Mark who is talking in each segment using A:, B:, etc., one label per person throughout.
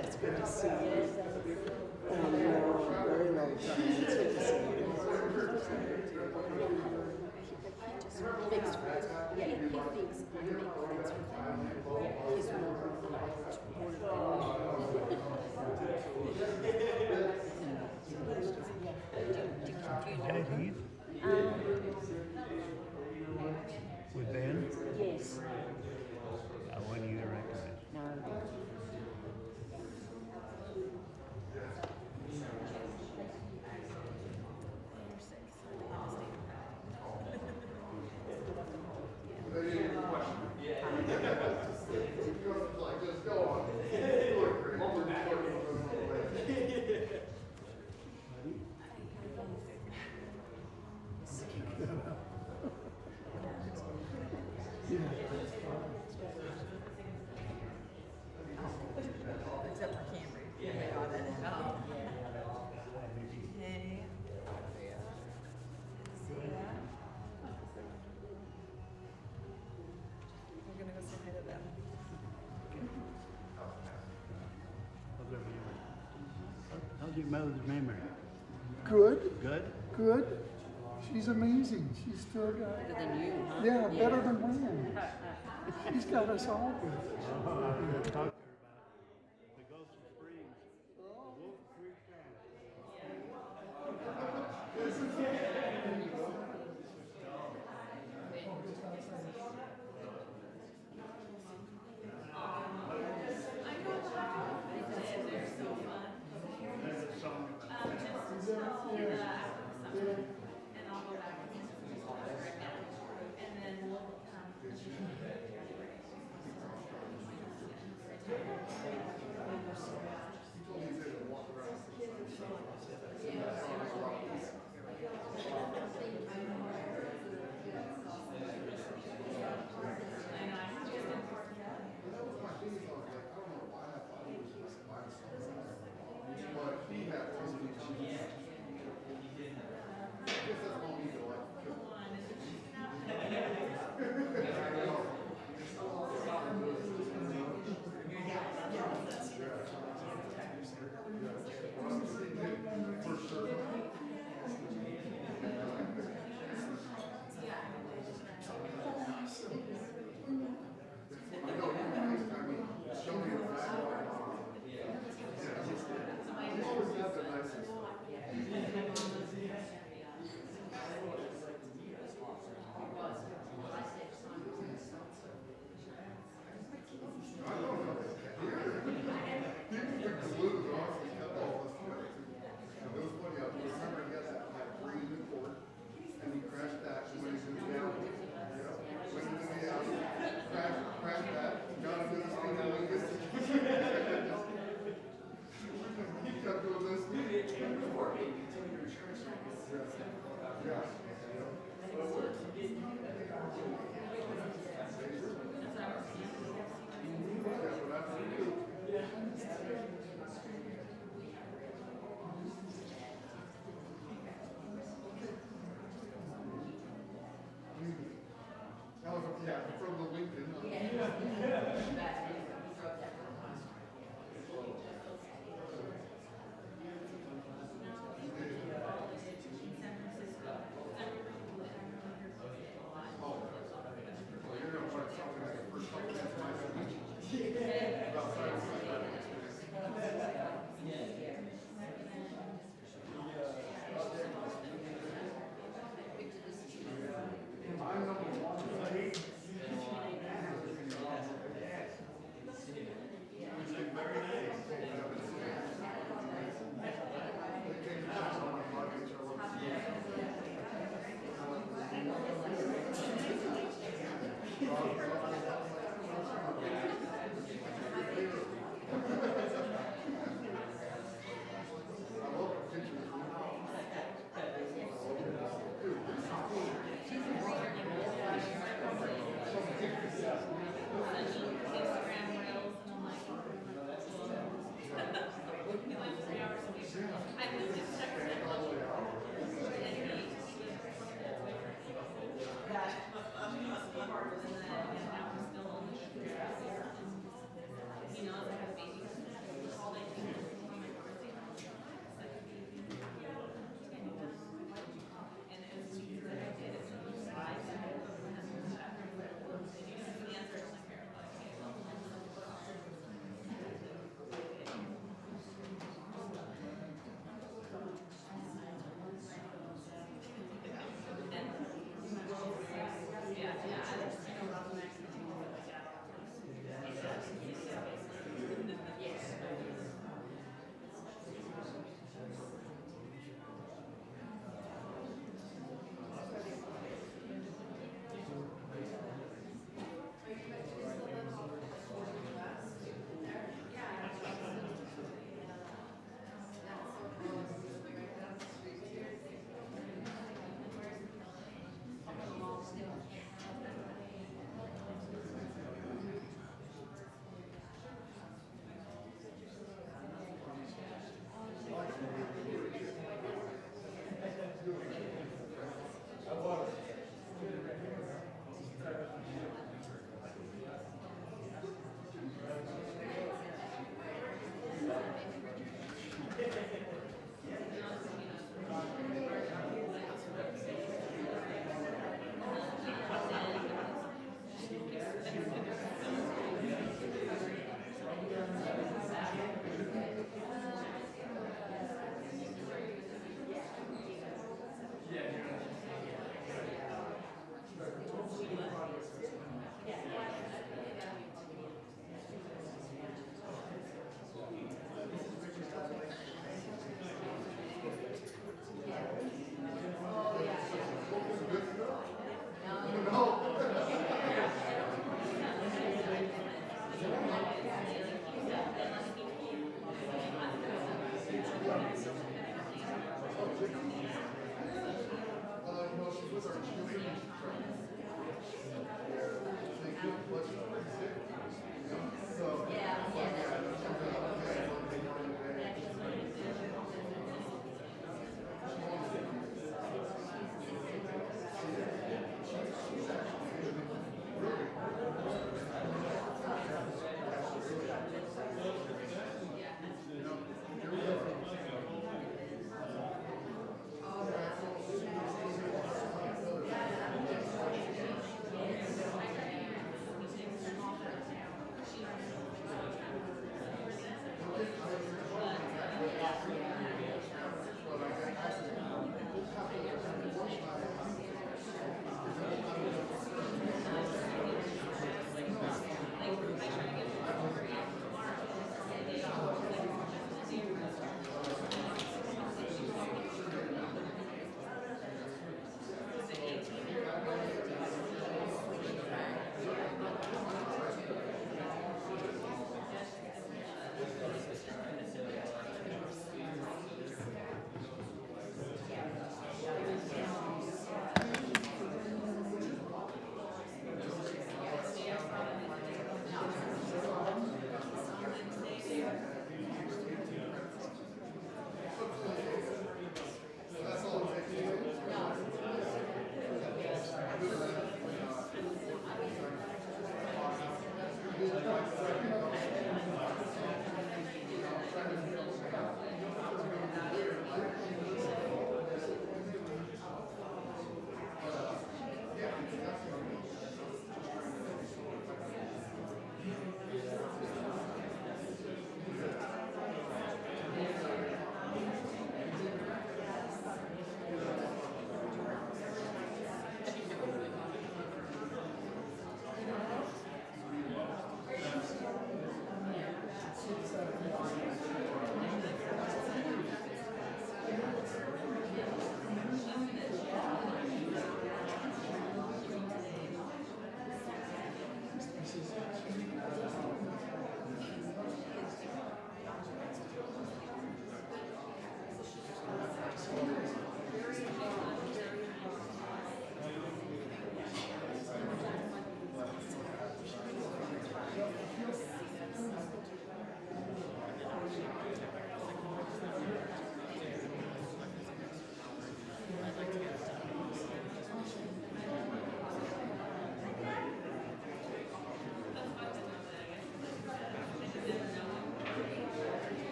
A: It's good to see you. Very long time. It's good to see you. He just makes friends. Yeah, he thinks I make friends with him. He's more
B: Heath? With Ben?
A: Yes.
B: When do you recommend?
A: No.
C: Except for Camry. Yeah, they got it. Oh. Hey. See that? We're gonna go say hi to them.
B: How's your mother's memory?
D: Good,
B: Good?
D: good. She's amazing. She's still got.
A: Better than you, huh?
D: Yeah, better than when. She's got us all good.
B: Talk to her about the Ghost of Springs. Wolf Creek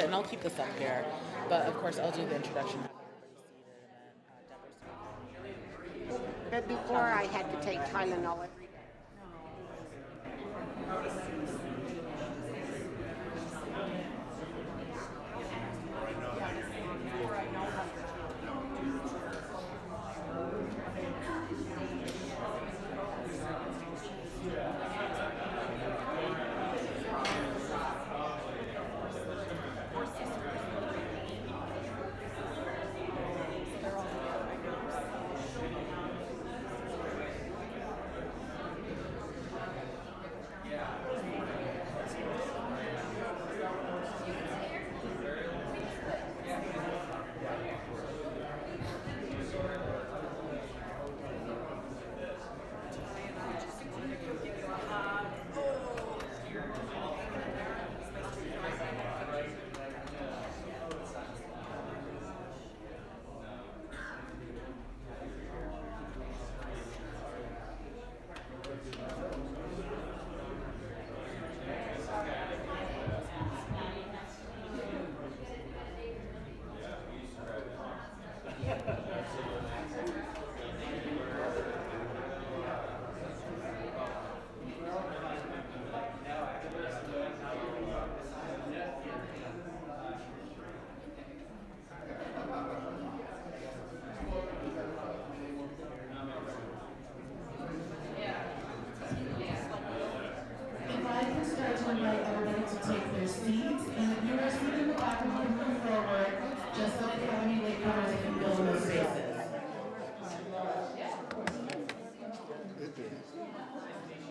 E: and I'll keep this up here. But of course, I'll do the introduction.
F: But before I had to take Tylenol every day.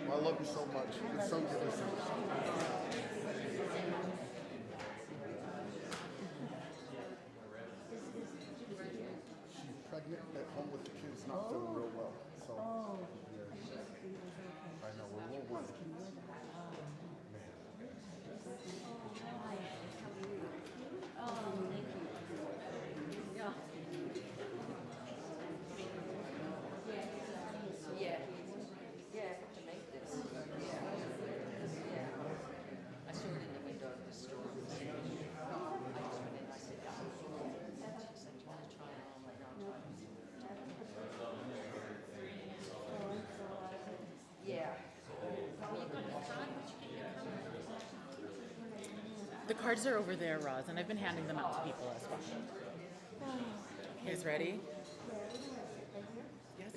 G: I love you so much. It's so good to see you. She's pregnant at home with the kids, not feeling real well. So, I know, we're a little worried.
E: The cards are over there, Roz, and I've been handing them out to people as well. You guys ready? Yes.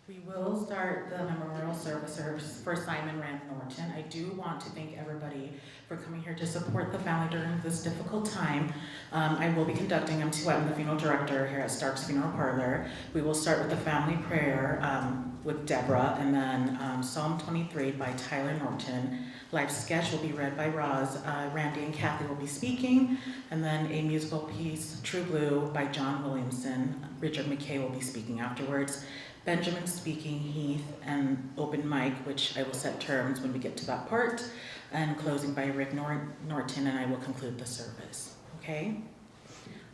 E: We will start the memorial service for Simon Rand Norton. I do want to thank everybody for coming here to support the family during this difficult time. I will be conducting, I'm the funeral director here at Stark's Funeral Parlor. We will start with the family prayer with Deborah, and then Psalm 23 by Tyler Norton. Life sketch will be read by Roz. Randy and Kathy will be speaking, and then a musical piece, True Blue, by John Williamson. Richard McKay will be speaking afterwards. Benjamin speaking, Heath, and open mic, which I will set terms when we get to that part, and closing by Rick Norton, and I will conclude the service, okay?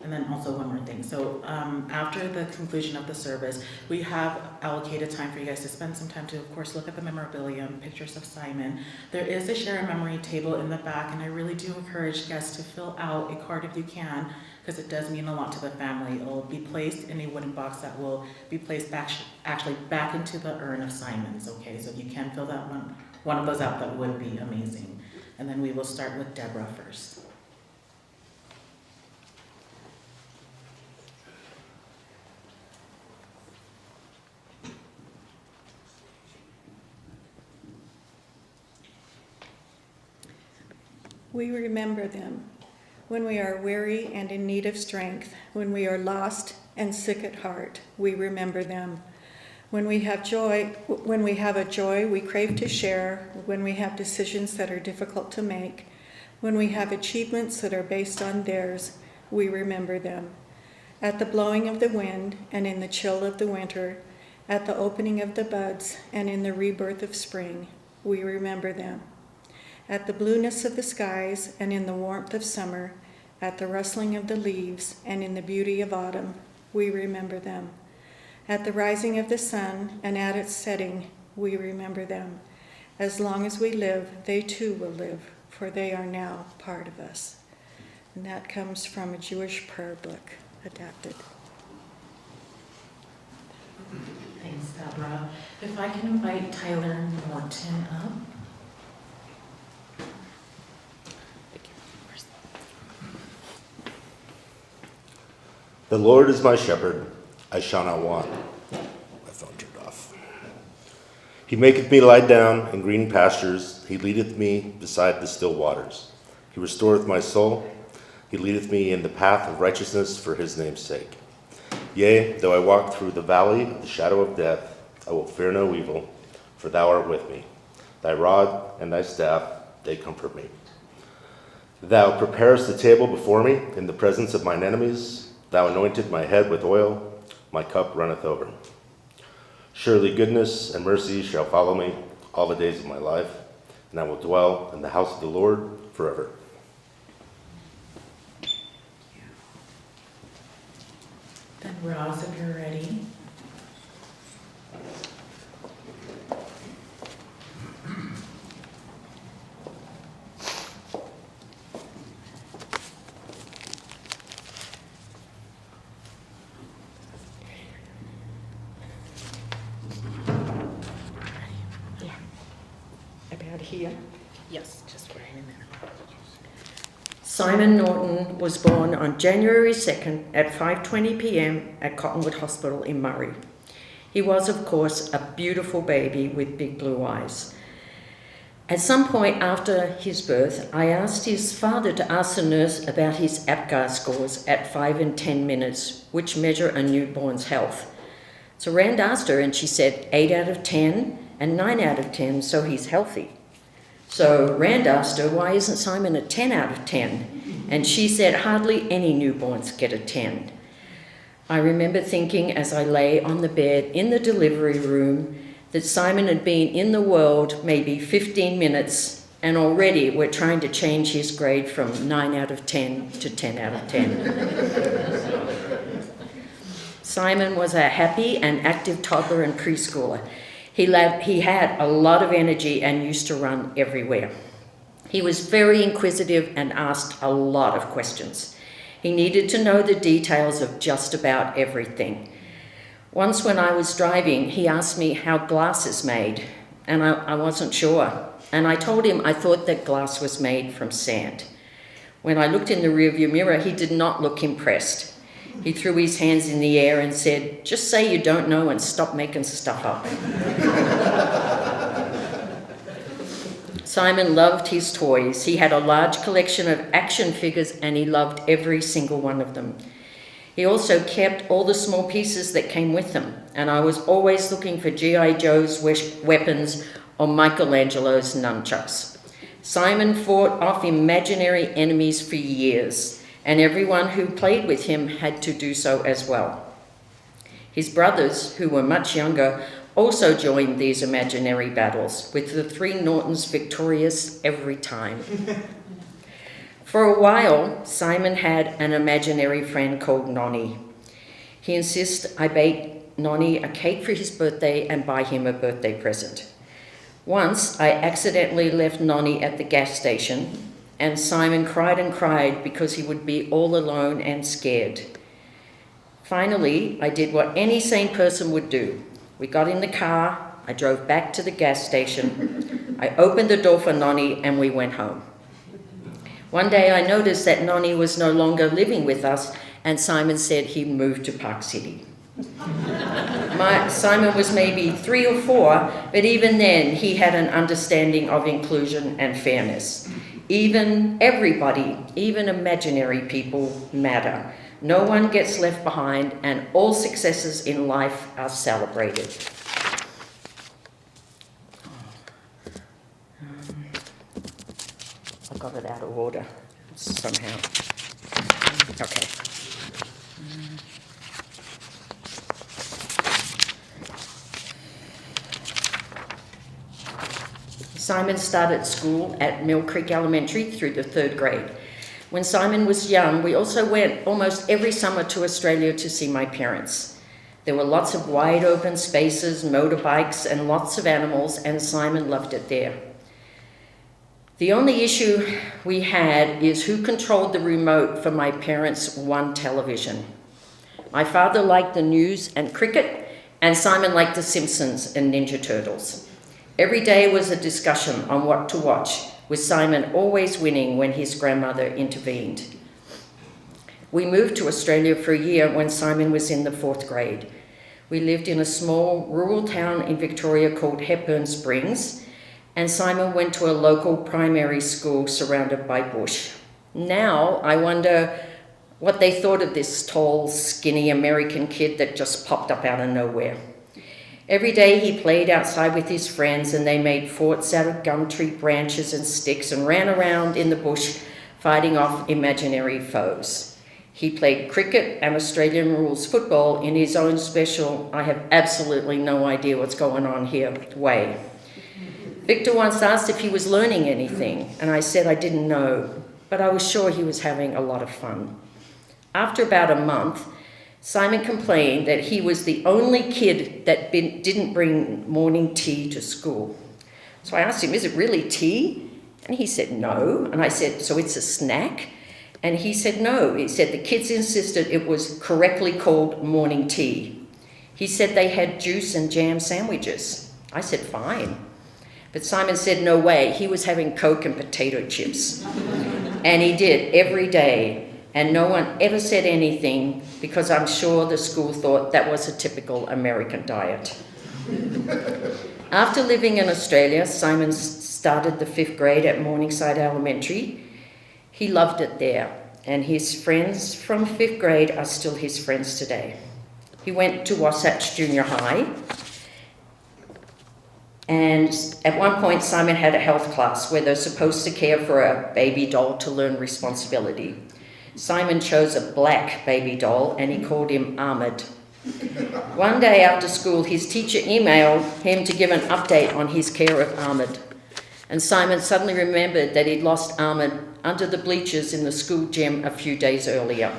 E: And then also one more thing. So after the conclusion of the service, we have allocated time for you guys to spend some time to, of course, look at the memorabilia, pictures of Simon. There is a share a memory table in the back, and I really do encourage guests to fill out a card if you can, because it does mean a lot to the family. It will be placed in a wooden box that will be placed back into the urn of Simon's, okay? So if you can fill that one of those out, that would be amazing. And then we will start with Deborah first.
H: We remember them when we are weary and in need of strength, when we are lost and sick at heart, we remember them. When we have a joy we crave to share, when we have decisions that are difficult to make, when we have achievements that are based on theirs, we remember them. At the blowing of the wind and in the chill of the winter, at the opening of the buds and in the rebirth of spring, we remember them. At the blueness of the skies and in the warmth of summer, at the rustling of the leaves and in the beauty of autumn, we remember them. At the rising of the sun and at its setting, we remember them. As long as we live, they too will live, for they are now part of us. And that comes from a Jewish prayer book, adapted.
E: Thanks, Deborah. If I can invite Tyler Norton up.
I: The Lord is my shepherd, I shall not want. My phone turned off. He maketh me lie down in green pastures. He leadeth me beside the still waters. He restoreth my soul. He leadeth me in the path of righteousness for his name's sake. Yea, though I walk through the valley of the shadow of death, I will fear no evil, for thou art with me. Thy rod and thy staff, they comfort me. Thou preparest the table before me in the presence of mine enemies. Thou anointed my head with oil, my cup runneth over. Surely goodness and mercy shall follow me all the days of my life, and I will dwell in the house of the Lord forever.
E: Then Roz, if you're ready.
F: Here.
E: Yes, just right in there.
J: Simon Norton was born on January 2nd at 5:20 p.m. at Cottonwood Hospital in Murray. He was, of course, a beautiful baby with big blue eyes. At some point after his birth, I asked his father to ask the nurse about his APGAR scores at 5 and 10 minutes, which measure a newborn's health. So Rand asked her, and she said 8 out of 10 and 9 out of 10, so he's healthy. So Rand asked her, why isn't Simon a 10 out of 10? And she said, hardly any newborns get a 10. I remember thinking as I lay on the bed in the delivery room that Simon had been in the world maybe 15 minutes, and already we're trying to change his grade from 9 out of 10 to 10 out of 10. Simon was a happy and active toddler and preschooler. He had a lot of energy and used to run everywhere. He was very inquisitive and asked a lot of questions. He needed to know the details of just about everything. Once when I was driving, he asked me how glass is made, and I wasn't sure. And I told him I thought that glass was made from sand. When I looked in the rearview mirror, he did not look impressed. He threw his hands in the air and said, just say you don't know and stop making stuff up. Simon loved his toys. He had a large collection of action figures and he loved every single one of them. He also kept all the small pieces that came with them, and I was always looking for G.I. Joe's weapons or Michelangelo's nunchucks. Simon fought off imaginary enemies for years, and everyone who played with him had to do so as well. His brothers, who were much younger, also joined these imaginary battles, with the three Nortons victorious every time. For a while, Simon had an imaginary friend called Nonny. He insisted I bake Nonny a cake for his birthday and buy him a birthday present. Once, I accidentally left Nonny at the gas station, and Simon cried and cried because he would be all alone and scared. Finally, I did what any sane person would do. We got in the car, I drove back to the gas station, I opened the door for Nonny, and we went home. One day I noticed that Nonny was no longer living with us, and Simon said he moved to Park City. Simon was maybe 3 or 4, but even then he had an understanding of inclusion and fairness. Everybody, even imaginary people, matter. no one gets left behind, and all successes in life are celebrated. I got it out of order somehow. Okay. Simon started school at Mill Creek Elementary through the 3rd grade. When Simon was young, we also went almost every summer to Australia to see my parents. There were lots of wide open spaces, motorbikes, and lots of animals, and Simon loved it there. The only issue we had is who controlled the remote for my parents' one television. My father liked the news and cricket, and Simon liked The Simpsons and Ninja Turtles. Every day was a discussion on what to watch, with Simon always winning when his grandmother intervened. We moved to Australia for a year when Simon was in the 4th grade. We lived in a small rural town in Victoria called Hepburn Springs, and Simon went to a local primary school surrounded by bush. Now I wonder what they thought of this tall, skinny American kid that just popped up out of nowhere. Every day he played outside with his friends, and they made forts out of gum tree branches and sticks and ran around in the bush fighting off imaginary foes. He played cricket and Australian rules football in his own special, I have absolutely no idea what's going on here, way. Victor once asked if he was learning anything, and I said I didn't know, but I was sure he was having a lot of fun. After about a month, Simon complained that he was the only kid that didn't bring morning tea to school. So I asked him, is it really tea? And he said, no. And I said, so it's a snack? And he said, no. He said the kids insisted it was correctly called morning tea. He said they had juice and jam sandwiches. I said, fine. But Simon said, no way. He was having Coke and potato chips. And he did every day. And no one ever said anything because I'm sure the school thought that was a typical American diet. After living in Australia, Simon started the 5th grade at Morningside Elementary. He loved it there, and his friends from 5th grade are still his friends today. He went to Wasatch Junior High, and at one point Simon had a health class where they're supposed to care for a baby doll to learn responsibility. Simon chose a black baby doll, and he called him Ahmed. One day after school, his teacher emailed him to give an update on his care of Ahmed. And Simon suddenly remembered that he'd lost Ahmed under the bleachers in the school gym a few days earlier.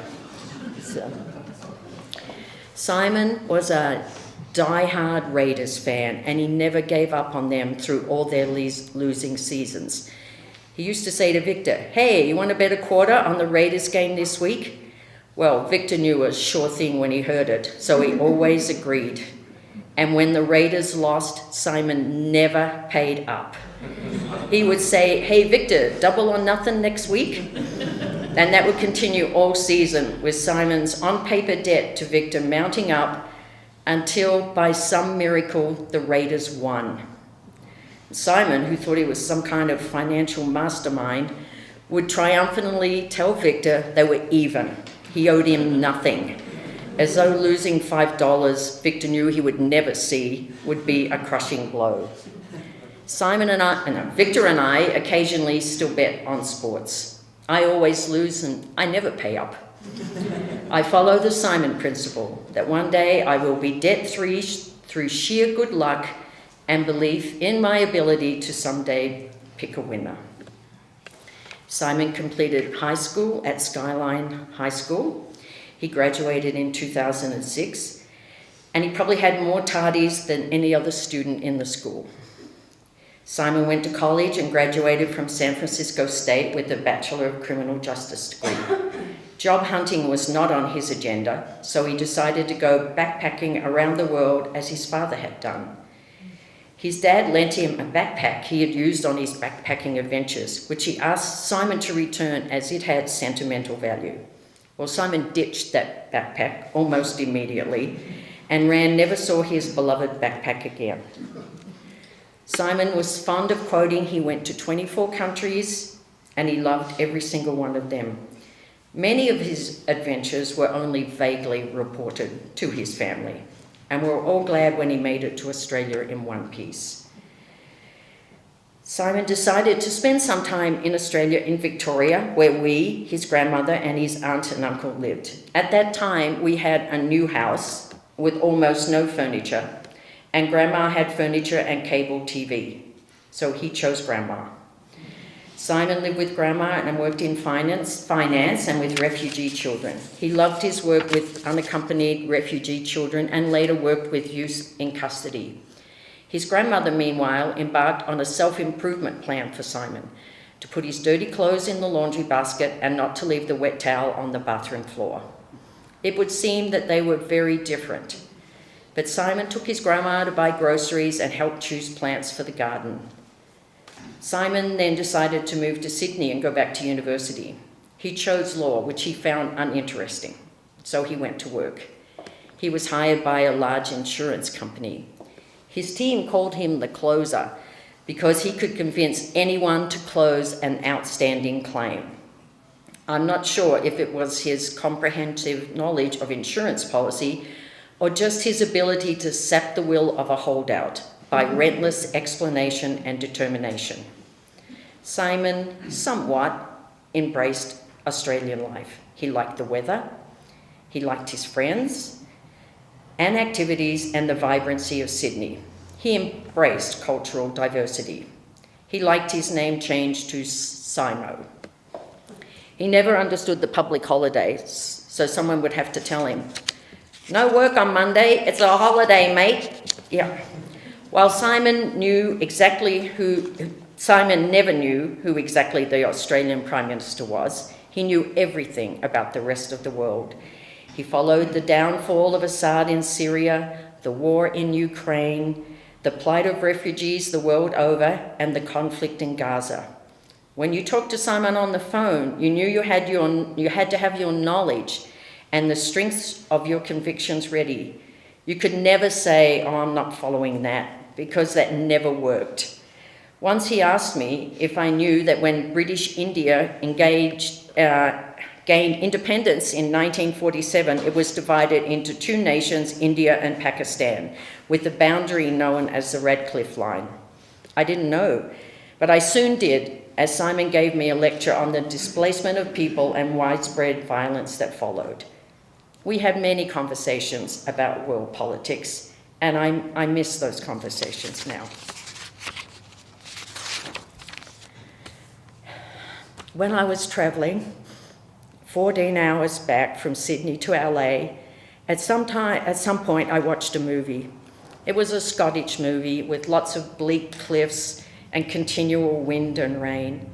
J: Simon was a die-hard Raiders fan, and he never gave up on them through all their losing seasons. He used to say to Victor, hey, you want to bet a quarter on the Raiders game this week? Well, Victor knew a sure thing when he heard it, so he always agreed. And when the Raiders lost, Simon never paid up. He would say, hey, Victor, double or nothing next week? And that would continue all season, with Simon's on-paper debt to Victor mounting up until, by some miracle, the Raiders won. Simon, who thought he was some kind of financial mastermind, would triumphantly tell Victor they were even. He owed him nothing, as though losing $5 Victor knew he would never see would be a crushing blow. Victor and I occasionally still bet on sports. I always lose and I never pay up. I follow the Simon principle that one day I will be debt-free through sheer good luck and belief in my ability to someday pick a winner. Simon completed high school at Skyline High School. He graduated in 2006, and he probably had more tardies than any other student in the school. Simon went to college and graduated from San Francisco State with a Bachelor of Criminal Justice degree. Job hunting was not on his agenda, so he decided to go backpacking around the world as his father had done. His dad lent him a backpack he had used on his backpacking adventures, which he asked Simon to return as it had sentimental value. Well, Simon ditched that backpack almost immediately, and Rand never saw his beloved backpack again. Simon was fond of quoting he went to 24 countries, and he loved every single one of them. Many of his adventures were only vaguely reported to his family, and we were all glad when he made it to Australia in one piece. Simon decided to spend some time in Australia in Victoria, where we, his grandmother and his aunt and uncle lived. At that time, we had a new house with almost no furniture, and Grandma had furniture and cable TV, so he chose Grandma. Simon lived with Grandma and worked in finance and with refugee children. He loved his work with unaccompanied refugee children and later worked with youth in custody. His grandmother, meanwhile, embarked on a self-improvement plan for Simon, to put his dirty clothes in the laundry basket and not to leave the wet towel on the bathroom floor. It would seem that they were very different, but Simon took his grandma to buy groceries and helped choose plants for the garden. Simon then decided to move to Sydney and go back to university. He chose law, which he found uninteresting, so he went to work. He was hired by a large insurance company. His team called him the closer because he could convince anyone to close an outstanding claim. I'm not sure if it was his comprehensive knowledge of insurance policy or just his ability to sap the will of a holdout by relentless explanation and determination. Simon somewhat embraced Australian life. He liked the weather, he liked his friends and activities and the vibrancy of Sydney. He embraced cultural diversity. He liked his name changed to Simo. He never understood the public holidays, so someone would have to tell him, "No work on Monday, it's a holiday, mate." Yeah. While Simon never knew who exactly the Australian Prime Minister was, he knew everything about the rest of the world. He followed the downfall of Assad in Syria, the war in Ukraine, the plight of refugees the world over, and the conflict in Gaza. When you talked to Simon on the phone, you knew you had to have your knowledge and the strengths of your convictions ready. You could never say, "Oh, I'm not following that," because that never worked. Once he asked me if I knew that when British India gained independence in 1947, it was divided into two nations, India and Pakistan, with the boundary known as the Radcliffe Line. I didn't know, but I soon did, as Simon gave me a lecture on the displacement of people and widespread violence that followed. We had many conversations about world politics, and I miss those conversations now. When I was travelling 14 hours back from Sydney to LA, at some point I watched a movie. It was a Scottish movie with lots of bleak cliffs and continual wind and rain.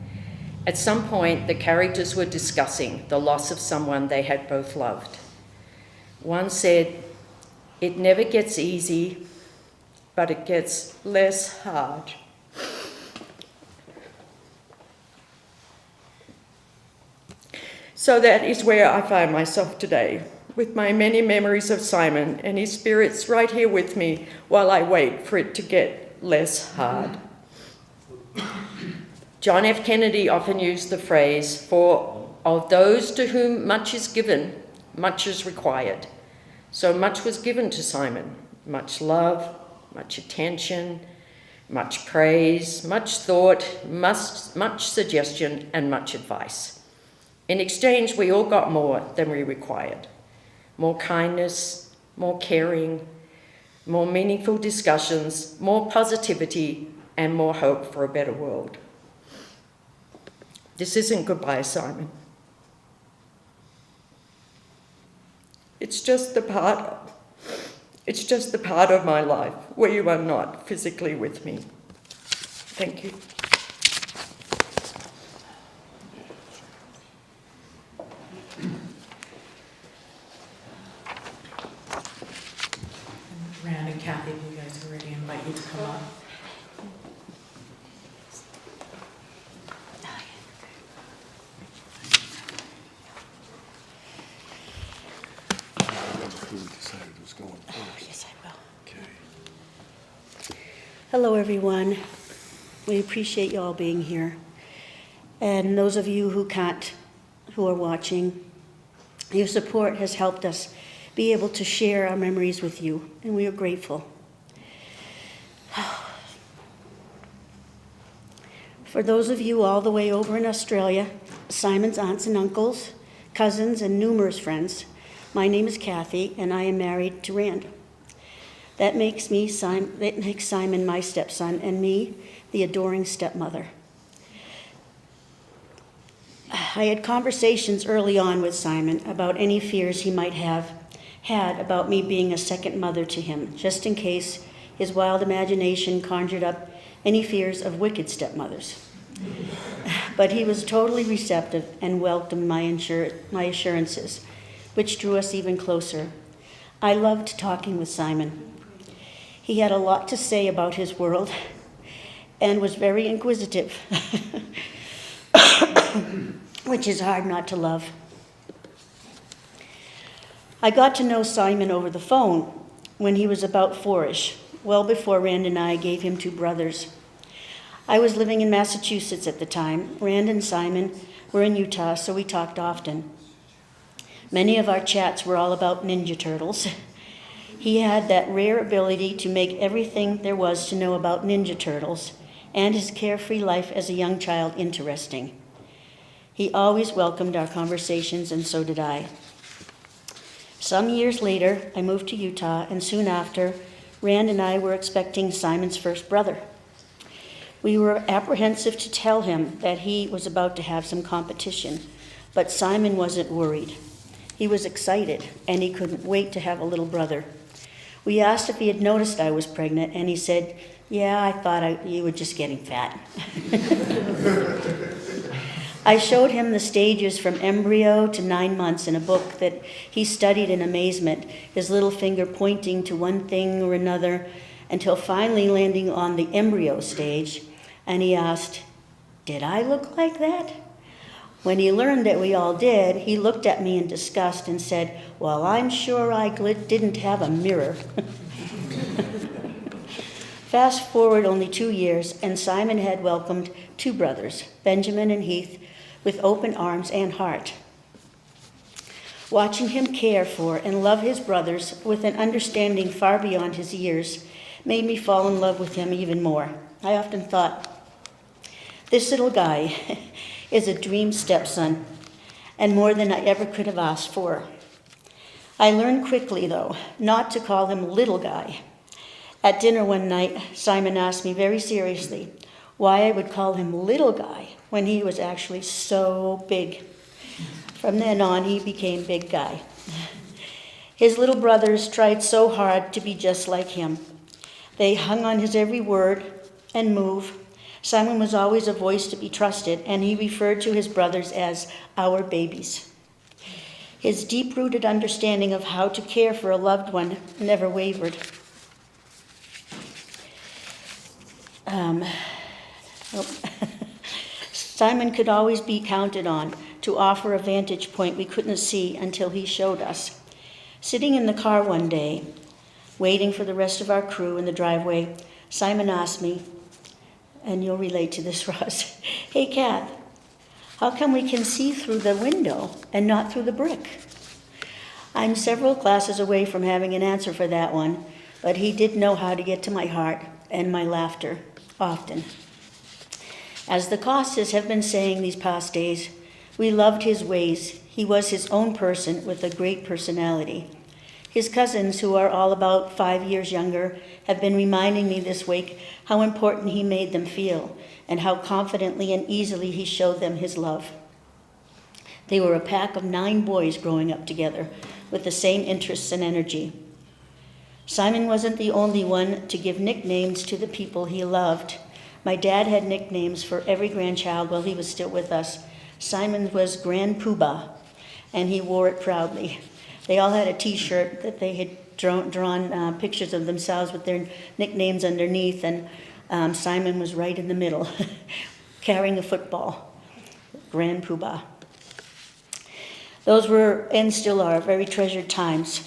J: At some point, the characters were discussing the loss of someone they had both loved. One said, "It never gets easy, but it gets less hard." So that is where I find myself today, with my many memories of Simon and his spirits right here with me while I wait for it to get less hard. John F. Kennedy often used the phrase, "For of those to whom much is given, much is required." So much was given to Simon, much love, much attention, much praise, much thought, much suggestion, and much advice. In exchange, we all got more than we required. More kindness, more caring, more meaningful discussions, more positivity, and more hope for a better world. This isn't goodbye, Simon. It's just the part of my life where you are not physically with me. Thank you.
E: Rand and Kathy, you guys already invite you to come up.
G: Who we decided was going first.
A: Yes, I will.
G: Okay.
A: Hello, everyone. We appreciate you all being here. And those of you who can't
K: who are watching. Your support has helped us be able to share our memories with you, and we are grateful. For those of you all the way over in Australia, Simon's aunts and uncles, cousins, and numerous friends, my name is Kathy, and I am married to Rand. That makes Simon my stepson, and me the adoring stepmother. I had conversations early on with Simon about any fears he might have had about me being a second mother to him, just in case his wild imagination conjured up any fears of wicked stepmothers. But he was totally receptive and welcomed my assurances, which drew us even closer. I loved talking with Simon. He had a lot to say about his world and was very inquisitive, which is hard not to love. I got to know Simon over the phone when he was about 4-ish, well before Rand and I gave him 2 brothers. I was living in Massachusetts at the time. Rand and Simon were in Utah, so we talked often. Many of our chats were all about Ninja Turtles. He had that rare ability to make everything there was to know about Ninja Turtles and his carefree life as a young child interesting. He always welcomed our conversations, and so did I. Some years later, I moved to Utah, and soon after, Rand and I were expecting Simon's first brother. We were apprehensive to tell him that he was about to have some competition, but Simon wasn't worried. He was excited, and he couldn't wait to have a little brother. We asked if he had noticed I was pregnant, and he said, "Yeah, I thought you were just getting fat." I showed him the stages from embryo to 9 months in a book that he studied in amazement, his little finger pointing to one thing or another, until finally landing on the embryo stage, and he asked, "Did I look like that?" When he learned that we all did, he looked at me in disgust and said, "Well, I'm sure I didn't have a mirror." Fast forward only 2 years, and Simon had welcomed 2 brothers, Benjamin and Heath, with open arms and heart. Watching him care for and love his brothers with an understanding far beyond his years made me fall in love with him even more. I often thought, this little guy is a dream stepson, and more than I ever could have asked for. I learned quickly, though, not to call him little guy. At dinner one night, Simon asked me very seriously why I would call him little guy when he was actually so big. From then on, he became big guy. His little brothers tried so hard to be just like him. They hung on his every word and move. Simon was always a voice to be trusted, and he referred to his brothers as our babies. His deep-rooted understanding of how to care for a loved one never wavered. Simon could always be counted on to offer a vantage point we couldn't see until he showed us. Sitting in the car one day, waiting for the rest of our crew in the driveway, Simon asked me, and you'll relate to this, Ross, "Hey, Kath, how come we can see through the window and not through the brick?" I'm several classes away from having an answer for that one, but he did know how to get to my heart and my laughter, often. As the Costas have been saying these past days, we loved his ways. He was his own person with a great personality. His cousins, who are all about 5 years younger, have been reminding me this week how important he made them feel and how confidently and easily he showed them his love. They were a pack of 9 boys growing up together with the same interests and energy. Simon wasn't the only one to give nicknames to the people he loved. My dad had nicknames for every grandchild while he was still with us. Simon was Grand Poobah, and he wore it proudly. They all had a T-shirt that they had drawn pictures of themselves with their nicknames underneath, and Simon was right in the middle, carrying a football. Grand Poobah. Those were, and still are, very treasured times.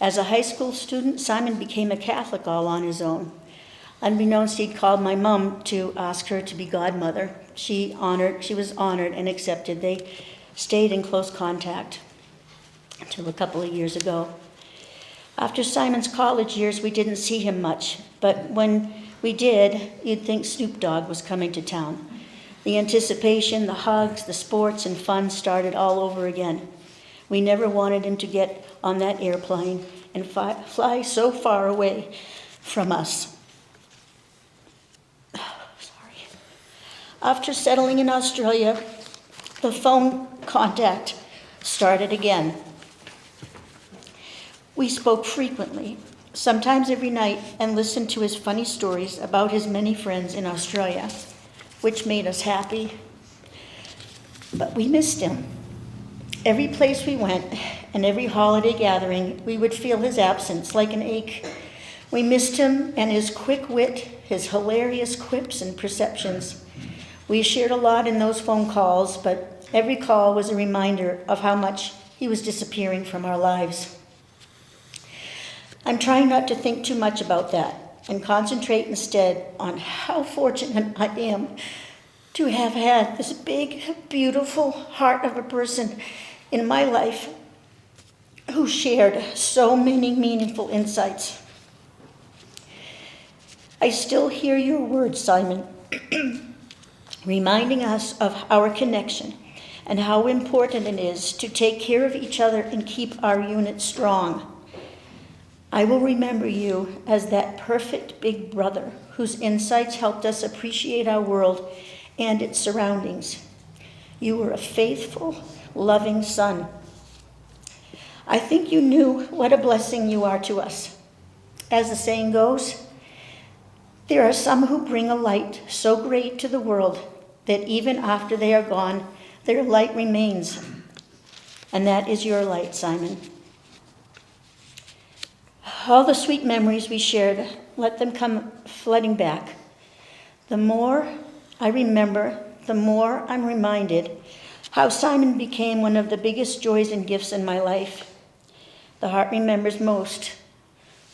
K: As a high school student, Simon became a Catholic all on his own. Unbeknownst, he'd called my mom to ask her to be godmother. She was honored and accepted. They stayed in close contact until a couple of years ago. After Simon's college years, we didn't see him much, but when we did, you'd think Snoop Dogg was coming to town. The anticipation, the hugs, the sports, and fun started all over again. We never wanted him to get on that airplane and fly so far away from us. Sorry. After settling in Australia, the phone contact started again. We spoke frequently, sometimes every night, and listened to his funny stories about his many friends in Australia, which made us happy. But we missed him. Every place we went and every holiday gathering, we would feel his absence like an ache. We missed him and his quick wit, his hilarious quips and perceptions. We shared a lot in those phone calls, but every call was a reminder of how much he was disappearing from our lives. I'm trying not to think too much about that and concentrate instead on how fortunate I am to have had this big, beautiful heart of a person in my life who shared so many meaningful insights. I still hear your words, Simon, reminding us of our connection and how important it is to take care of each other and keep our unit strong. I will remember you as that perfect big brother whose insights helped us appreciate our world and its surroundings. You were a faithful, loving son. I think you knew what a blessing you are to us. As the saying goes, there are some who bring a light so great to the world that even after they are gone, their light remains. And that is your light, Simon. All the sweet memories we shared, let them come flooding back. The more I remember, the more I'm reminded how Simon became one of the biggest joys and gifts in my life. The heart remembers most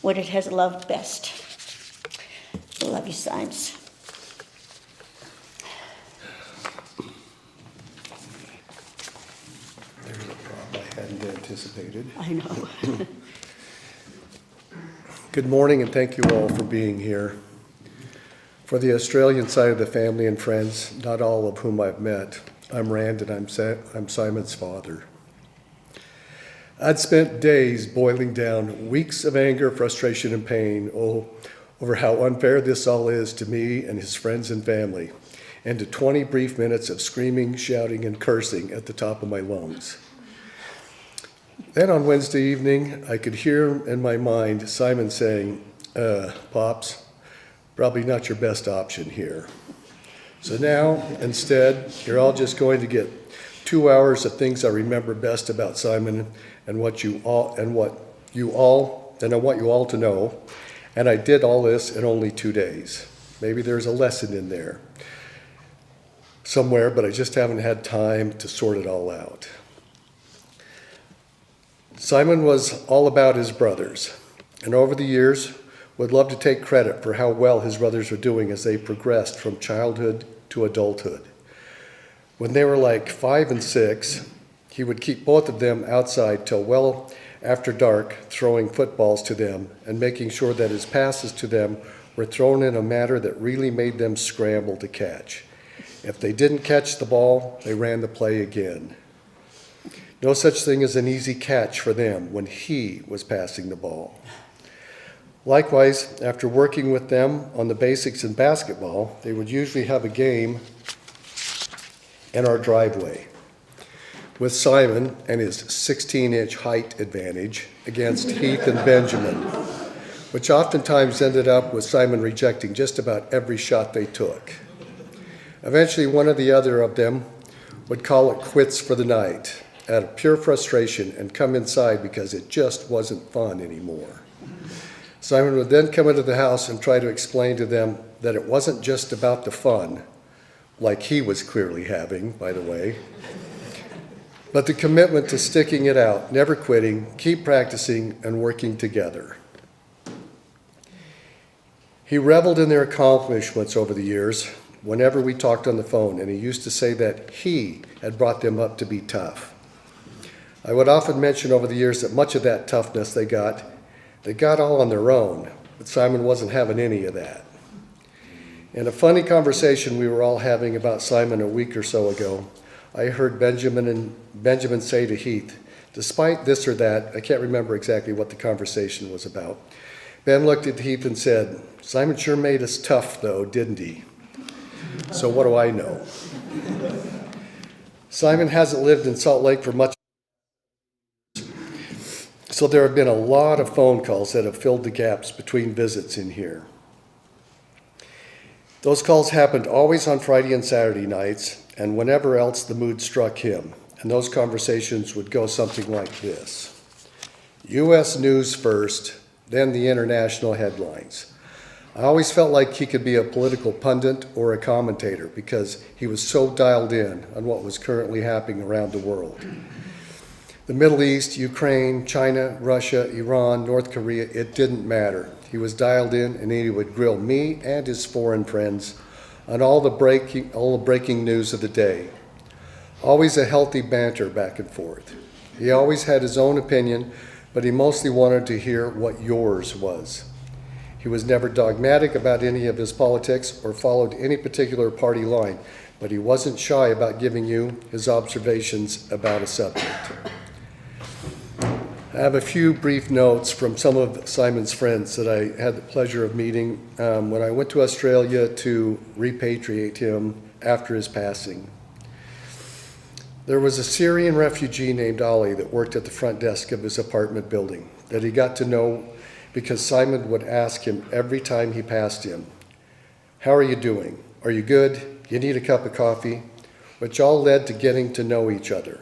K: what it has loved best. I love you, Simes.
B: There's a prop I hadn't anticipated.
K: I know.
B: Good morning, and thank you all for being here. For the Australian side of the family and friends, not all of whom I've met, I'm Rand, and I'm Simon's father. I'd spent days boiling down weeks of anger, frustration, and pain over how unfair this all is to me and his friends and family, and to 20 brief minutes of screaming, shouting, and cursing at the top of my lungs. Then on Wednesday evening, I could hear in my mind Simon saying, Pops, probably not your best option here. So now, instead, you're all just going to get 2 hours of things I remember best about Simon and I want you all to know. And I did all this in only 2 days. Maybe there's a lesson in there somewhere, but I just haven't had time to sort it all out. Simon was all about his brothers, and over the years would love to take credit for how well his brothers were doing as they progressed from childhood to adulthood. When they were like 5 and 6, he would keep both of them outside till well after dark, throwing footballs to them and making sure that his passes to them were thrown in a manner that really made them scramble to catch. If they didn't catch the ball, they ran the play again. No such thing as an easy catch for them when he was passing the ball. Likewise, after working with them on the basics in basketball, they would usually have a game in our driveway with Simon and his 16-inch height advantage against Heath and Benjamin, which oftentimes ended up with Simon rejecting just about every shot they took. Eventually, one or the other of them would call it quits for the night out of pure frustration and come inside because it just wasn't fun anymore. Simon would then come into the house and try to explain to them that it wasn't just about the fun, like he was clearly having, by the way, but the commitment to sticking it out, never quitting, keep practicing, and working together. He reveled in their accomplishments over the years, whenever we talked on the phone, and he used to say that he had brought them up to be tough. I would often mention over the years that much of that toughness they got all on their own, but Simon wasn't having any of that. In a funny conversation we were all having about Simon a week or so ago, I heard Benjamin say to Heath, despite this or that, I can't remember exactly what the conversation was about. Ben looked at Heath and said, "Simon sure made us tough though, didn't he?" So what do I know? Simon hasn't lived in Salt Lake for much, so there have been a lot of phone calls that have filled the gaps between visits in here. Those calls happened always on Friday and Saturday nights, and whenever else the mood struck him, and those conversations would go something like this. U.S. news first, then the international headlines. I always felt like he could be a political pundit or a commentator because he was so dialed in on what was currently happening around the world. The Middle East, Ukraine, China, Russia, Iran, North Korea, it didn't matter. He was dialed in, and he would grill me and his foreign friends on all the breaking news of the day. Always a healthy banter back and forth. He always had his own opinion, but he mostly wanted to hear what yours was. He was never dogmatic about any of his politics or followed any particular party line, but he wasn't shy about giving you his observations about a subject. I have a few brief notes from some of Simon's friends that I had the pleasure of meeting when I went to Australia to repatriate him after his passing. There was a Syrian refugee named Ali that worked at the front desk of his apartment building that he got to know because Simon would ask him every time he passed him, "How are you doing? Are you good? You need a cup of coffee?" Which all led to getting to know each other.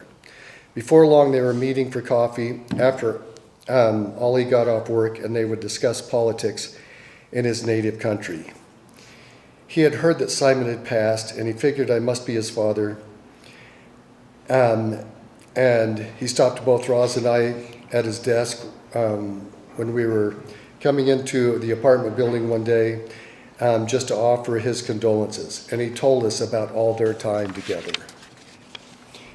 B: Before long, they were meeting for coffee after Ali got off work, and they would discuss politics in his native country. He had heard that Simon had passed, and he figured I must be his father. And he stopped both Roz and I at his desk when we were coming into the apartment building one day just to offer his condolences. And he told us about all their time together.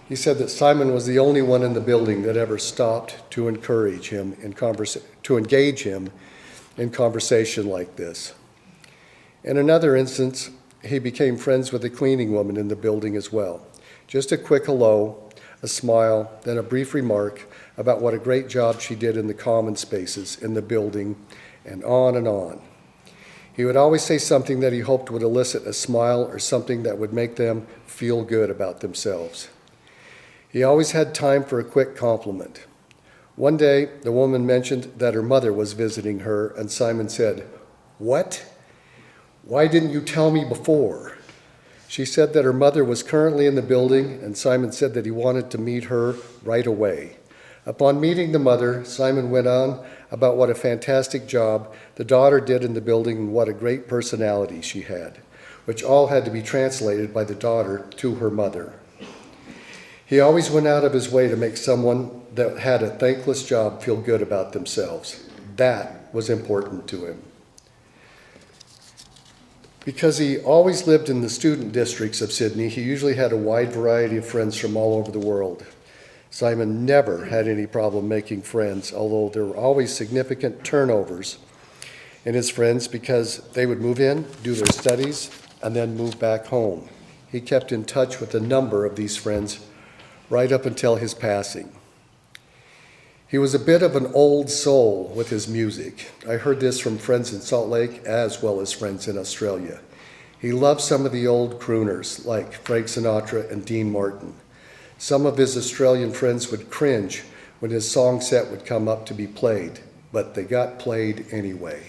B: He said that Simon was the only one in the building that ever stopped to engage him in conversation like this. In another instance, he became friends with a cleaning woman in the building as well. Just a quick hello, a smile, then a brief remark about what a great job she did in the common spaces in the building, and on and on. He would always say something that he hoped would elicit a smile or something that would make them feel good about themselves. He always had time for a quick compliment. One day, the woman mentioned that her mother was visiting her, and Simon said, "What? Why didn't you tell me before?" She said that her mother was currently in the building, and Simon said that he wanted to meet her right away. Upon meeting the mother, Simon went on about what a fantastic job the daughter did in the building and what a great personality she had, which all had to be translated by the daughter to her mother. He always went out of his way to make someone that had a thankless job feel good about themselves. That was important to him. Because he always lived in the student districts of Sydney, he usually had a wide variety of friends from all over the world. Simon never had any problem making friends, although there were always significant turnovers in his friends because they would move in, do their studies, and then move back home. He kept in touch with a number of these friends right up until his passing. He was a bit of an old soul with his music. I heard this from friends in Salt Lake as well as friends in Australia. He loved some of the old crooners like Frank Sinatra and Dean Martin. Some of his Australian friends would cringe when his song set would come up to be played, but they got played anyway.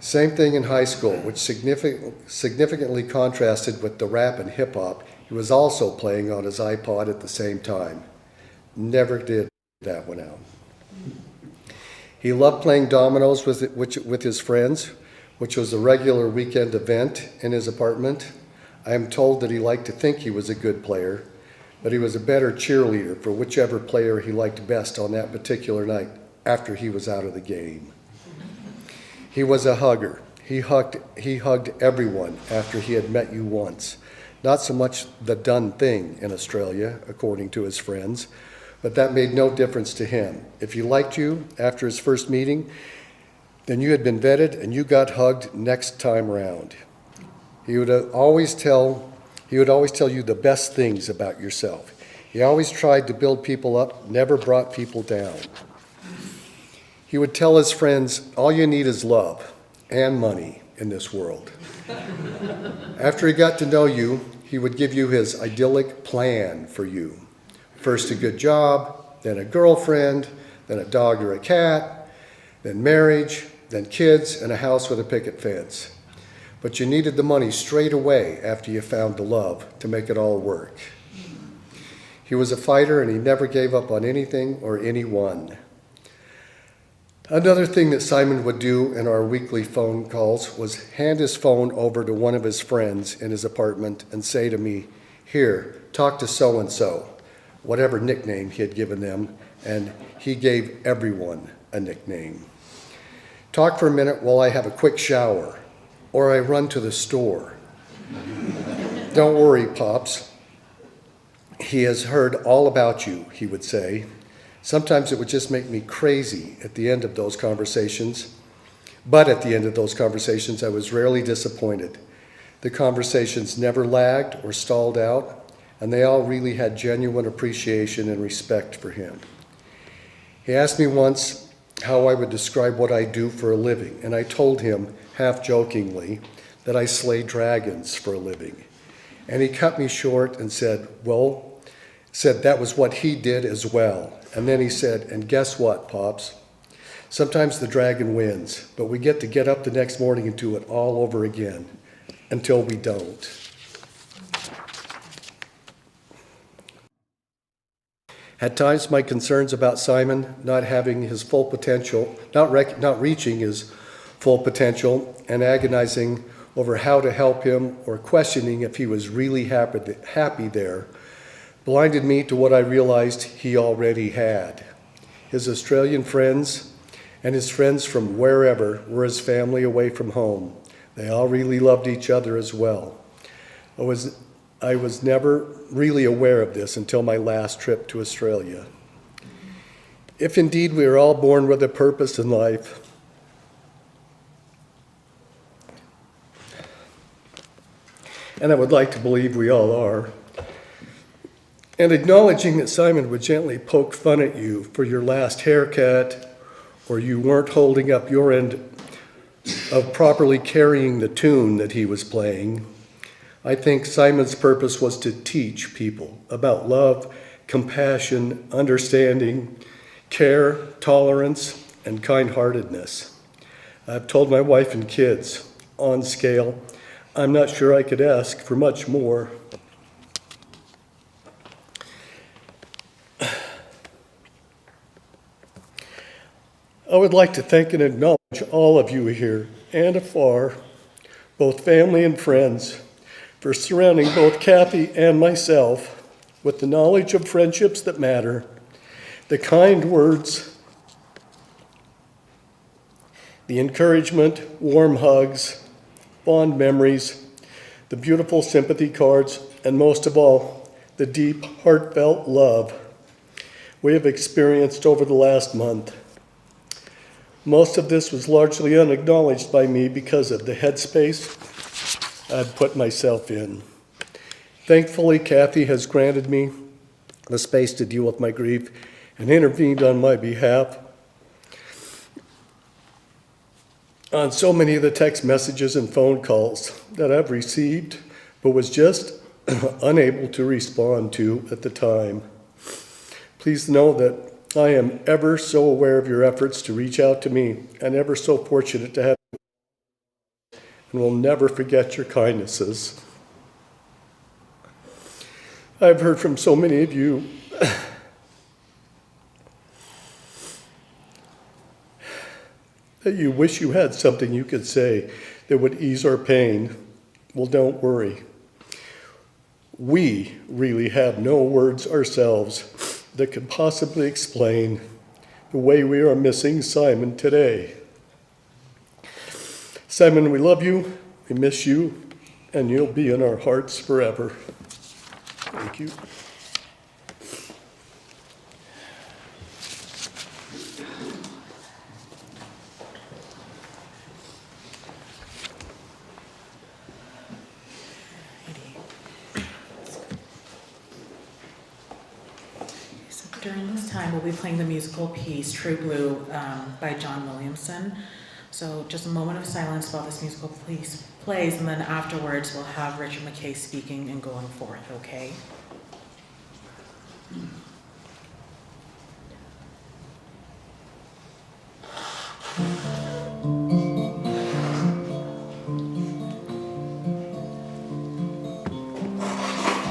B: Same thing in high school, which significantly contrasted with the rap and hip hop he was also playing on his iPod at the same time. Never did that one out. He loved playing dominoes with his friends, which was a regular weekend event in his apartment. I am told that he liked to think he was a good player, but he was a better cheerleader for whichever player he liked best on that particular night after he was out of the game. He was a hugger. He hugged everyone after he had met you once. Not so much the done thing in Australia, according to his friends, but that made no difference to him. If he liked you after his first meeting, then you had been vetted and you got hugged next time round. He would always tell you the best things about yourself. He always tried to build people up, never brought people down. He would tell his friends, all you need is love and money in this world. After he got to know you, he would give you his idyllic plan for you. First a good job, then a girlfriend, then a dog or a cat, then marriage, then kids and a house with a picket fence. But you needed the money straight away after you found the love to make it all work. He was a fighter and he never gave up on anything or anyone. Another thing that Simon would do in our weekly phone calls was hand his phone over to one of his friends in his apartment and say to me, here, talk to so-and-so, whatever nickname he had given them, and he gave everyone a nickname. Talk for a minute while I have a quick shower, or I run to the store. Don't worry, Pops. He has heard all about you, he would say. Sometimes it would just make me crazy at the end of those conversations. But at the end of those conversations, I was rarely disappointed. The conversations never lagged or stalled out, and they all really had genuine appreciation and respect for him. He asked me once how I would describe what I do for a living, and I told him, half jokingly, that I slay dragons for a living. And he cut me short and said that was what he did as well. And then he said, and guess what, Pops? Sometimes the dragon wins, but we get to get up the next morning and do it all over again until we don't. At times, my concerns about Simon not having his full potential, not reaching his full potential, and agonizing over how to help him or questioning if he was really happy there, blinded me to what I realized he already had. His Australian friends and his friends from wherever were his family away from home. They all really loved each other as well. I was never really aware of this until my last trip to Australia. If indeed we are all born with a purpose in life, and I would like to believe we all are, and acknowledging that Simon would gently poke fun at you for your last haircut, or you weren't holding up your end of properly carrying the tune that he was playing, I think Simon's purpose was to teach people about love, compassion, understanding, care, tolerance, and kind-heartedness. I've told my wife and kids, on scale, I'm not sure I could ask for much more. I would like to thank and acknowledge all of you here and afar, both family and friends, for surrounding both Kathy and myself with the knowledge of friendships that matter, the kind words, the encouragement, warm hugs, fond memories, the beautiful sympathy cards, and most of all, the deep, heartfelt love we have experienced over the last month. Most of this was largely unacknowledged by me because of the headspace I'd put myself in. Thankfully, Kathy has granted me the space to deal with my grief and intervened on my behalf on so many of the text messages and phone calls that I've received, but was just unable to respond to at the time. Please know that I am ever so aware of your efforts to reach out to me and ever so fortunate to have you, and will never forget your kindnesses. I've heard from so many of you that you wish you had something you could say that would ease our pain. Well, don't worry. We really have no words ourselves that could possibly explain the way we are missing Simon today. Simon, we love you, we miss you, and you'll be in our hearts forever. Thank you.
E: During this time, we'll be playing the musical piece True Blue by John Williamson. So just a moment of silence while this musical piece plays, and then afterwards we'll have Richard McKay speaking and going forth, okay?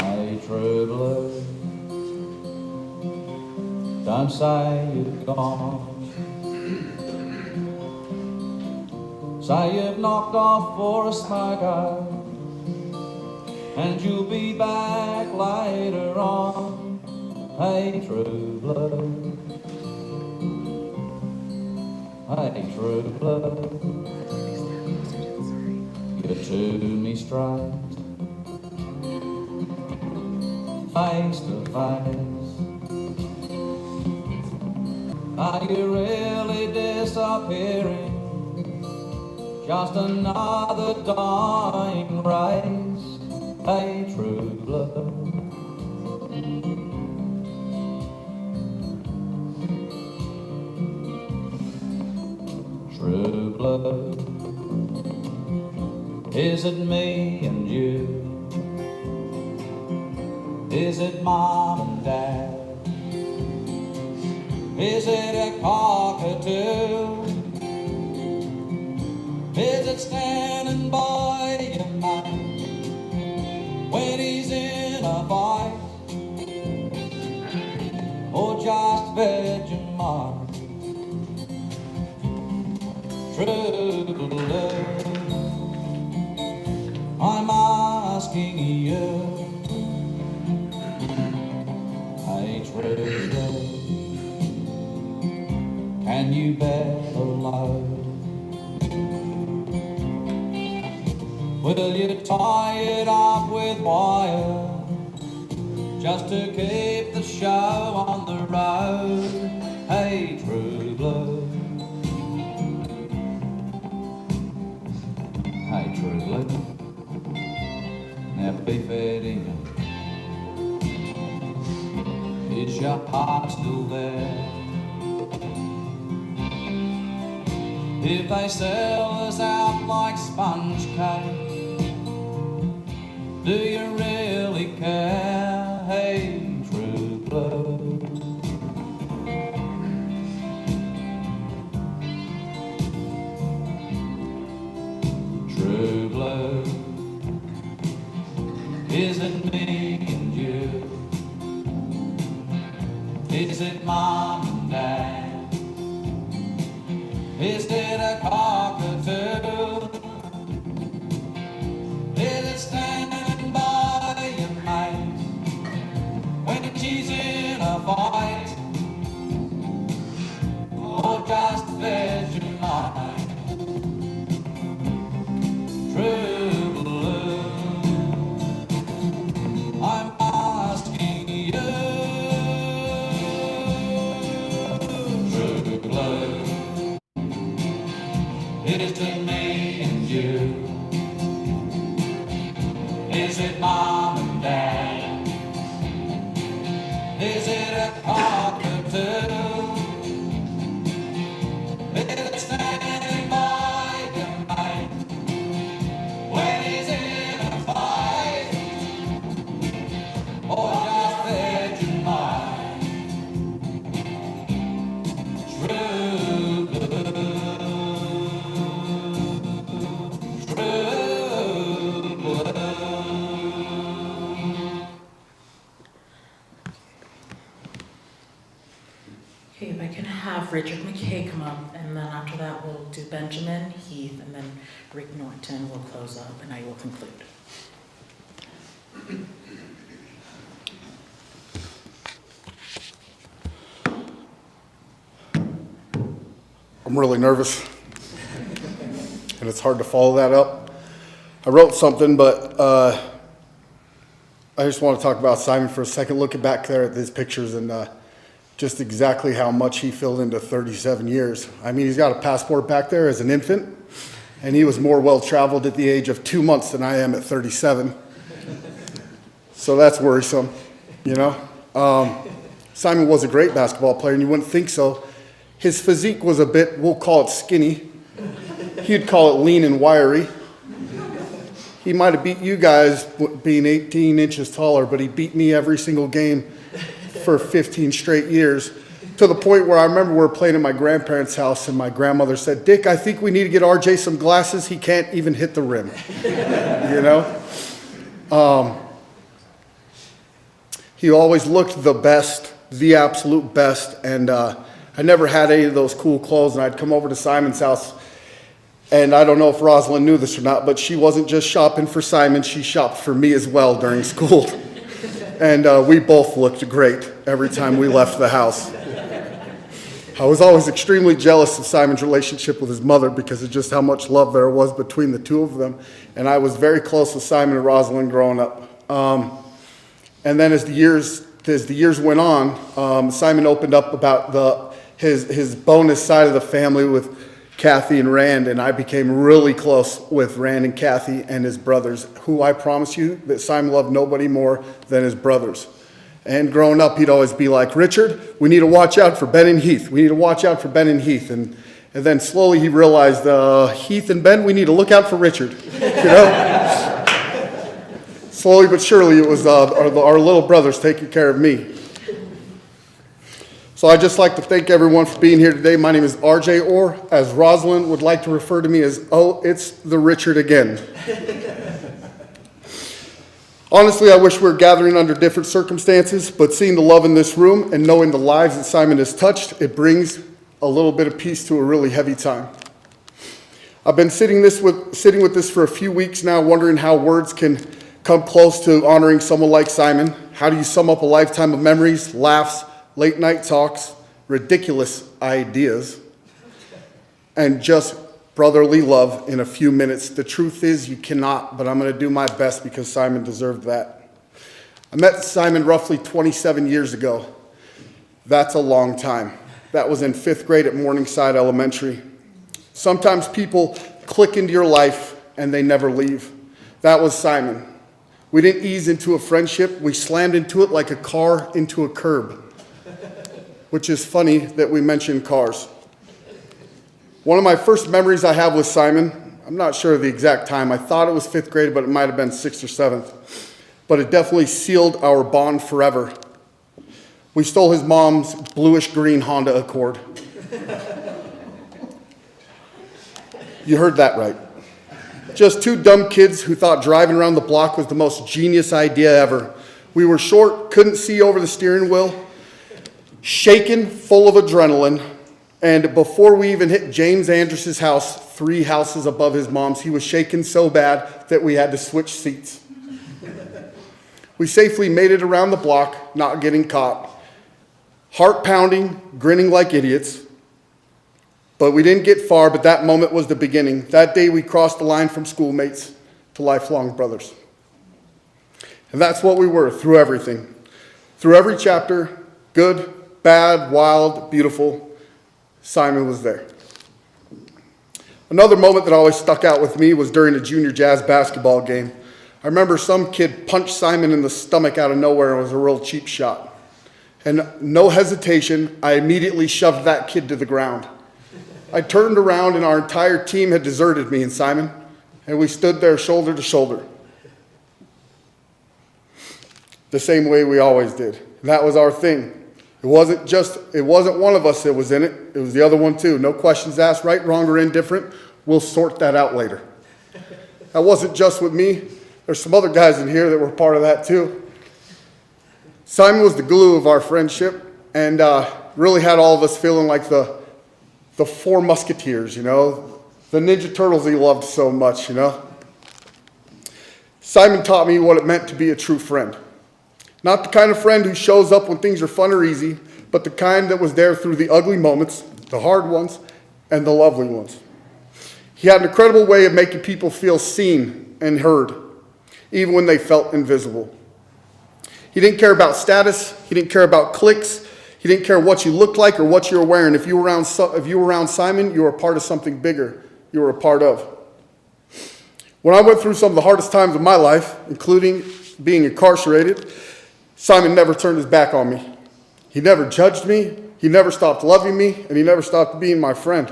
L: Hey, True Blue, don't say you've gone. Say you've knocked off for a smoke out, and you'll be back later on. Hey, True Blue, hey, True Blue, you're to me straight, face to face. Are you really disappearing? Just another dying race. Hey, True Blue, True Blue, is it me and you? Is it Mom and Dad? Is it a cockatoo? Is it standing by your man when he's in a fight? Or just Vegemite? True Blue, I'm asking you. Hey, True Blue, can you bear a load? Will you tie it up with wire just to keep the show on the road? Hey, True Blue, hey, True Blue, now be fair to you. Is your heart still there? If they sell us out like sponge cake, do you really care? Hey, True Blue, True Blue, is it me and you? Is it Mom and Dad? Is it a cockatoo? Is it standing by your mate when she's in a fight? Or just Vegemite? True Blue, I'm asking you. True Blue, is it me and you? Is it Mom and Dad? Is it a cockatoo? Is it standing by your mate when he's in a fight? Or just Vegemite? True Blue, True Blue.
E: Okay, if I can have Richard McKay come up, and then after that we'll do Benjamin, Heath, and then Rick Norton will close up, and I will conclude.
G: I'm really nervous. And and it's hard to follow that up. I wrote something, but I just want to talk about Simon for a second. Looking back there at his pictures and just exactly how much he filled into 37 years. I mean, he's got a passport back there as an infant, and he was more well-traveled at the age of 2 months than I am at 37. So that's worrisome, you know. Simon was a great basketball player, and you wouldn't think so. His physique was a bit, we'll call it skinny. He'd call it lean and wiry. He might have beat you guys being 18 inches taller, but he beat me every single game for 15 straight years, to the point where I remember we were playing at my grandparents' house, and my grandmother said, "Dick, I think we need to get RJ some glasses. He can't even hit the rim." You know? He always looked the best, the absolute best, and I never had any of those cool clothes, and I'd come over to Simon's house, and I don't know if Rosalind knew this or not, but she wasn't just shopping for Simon, she shopped for me as well during school. And we both looked great every time we left the house. I was always extremely jealous of Simon's relationship with his mother because of just how much love there was between the two of them. And I was very close with Simon and Rosalind growing up. And then as the years went on, Simon opened up about his bonus side of the family with Kathy and Rand, and I became really close with Rand and Kathy and his brothers, who I promise you that Simon loved nobody more than his brothers. And growing up, he'd always be like, "Richard, we need to watch out for Ben and Heath. We need to watch out for Ben and Heath." And then slowly he realized, Heath and Ben, we need to look out for Richard. You know? Slowly but surely, it was our little brothers taking care of me. So I'd just like to thank everyone for being here today. My name is RJ, or as Rosalind would like to refer to me as, "Oh, it's the Richard again." Honestly, I wish we were gathering under different circumstances, but seeing the love in this room and knowing the lives that Simon has touched, it brings a little bit of peace to a really heavy time. I've been sitting with this for a few weeks now, wondering how words can come close to honoring someone like Simon. How do you sum up a lifetime of memories, laughs, late night talks, ridiculous ideas, and just brotherly love in a few minutes? The truth is you cannot, but I'm going to do my best because Simon deserved that. I met Simon roughly 27 years ago. That's a long time. That was in 5th grade at Morningside Elementary. Sometimes people click into your life and they never leave. That was Simon. We didn't ease into a friendship. We slammed into it like a car into a curb. Which is funny that we mention cars. One of my first memories I have with Simon, I'm not sure of the exact time. I thought it was 5th grade, but it might have been 6th or 7th. But it definitely sealed our bond forever. We stole his mom's bluish-green Honda Accord. You heard that right. Just two dumb kids who thought driving around the block was the most genius idea ever. We were short, couldn't see over the steering wheel, shaken, full of adrenaline, and before we even hit James Andrus's house, 3 houses above his mom's, he was shaken so bad that we had to switch seats. We safely made it around the block, not getting caught. Heart pounding, grinning like idiots. But we didn't get far, but that moment was the beginning. That day we crossed the line from schoolmates to lifelong brothers. And that's what we were through everything. Through every chapter, good, bad, wild, beautiful, Simon was there. Another moment that always stuck out with me was during a junior jazz basketball game. I remember some kid punched Simon in the stomach out of nowhere, and it was a real cheap shot. And no hesitation, I immediately shoved that kid to the ground. I turned around and our entire team had deserted me and Simon, and we stood there shoulder to shoulder. The same way we always did. And that was our thing. It wasn't one of us that was in it. It was the other one too. No questions asked, right, wrong, or indifferent. We'll sort that out later. That wasn't just with me. There's some other guys in here that were part of that too. Simon was the glue of our friendship and really had all of us feeling like the 4 Musketeers, you know, the Ninja Turtles he loved so much, you know. Simon taught me what it meant to be a true friend. Not the kind of friend who shows up when things are fun or easy, but the kind that was there through the ugly moments, the hard ones, and the lovely ones. He had an incredible way of making people feel seen and heard, even when they felt invisible. He didn't care about status. He didn't care about cliques. He didn't care what you looked like or what you were wearing. If you were around Simon, you were a part of something bigger. You were a part of. When I went through some of the hardest times of my life, including being incarcerated, Simon never turned his back on me. He never judged me. He never stopped loving me, and he never stopped being my friend.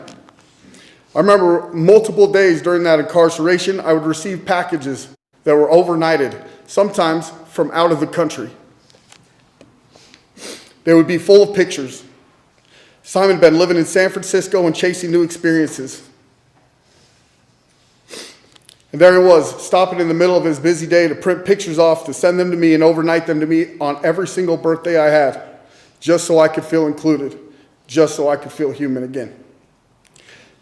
G: I remember multiple days during that incarceration, I would receive packages that were overnighted, sometimes from out of the country. They would be full of pictures. Simon had been living in San Francisco and chasing new experiences. And there he was, stopping in the middle of his busy day to print pictures off, to send them to me and overnight them to me on every single birthday I had, just so I could feel included, just so I could feel human again.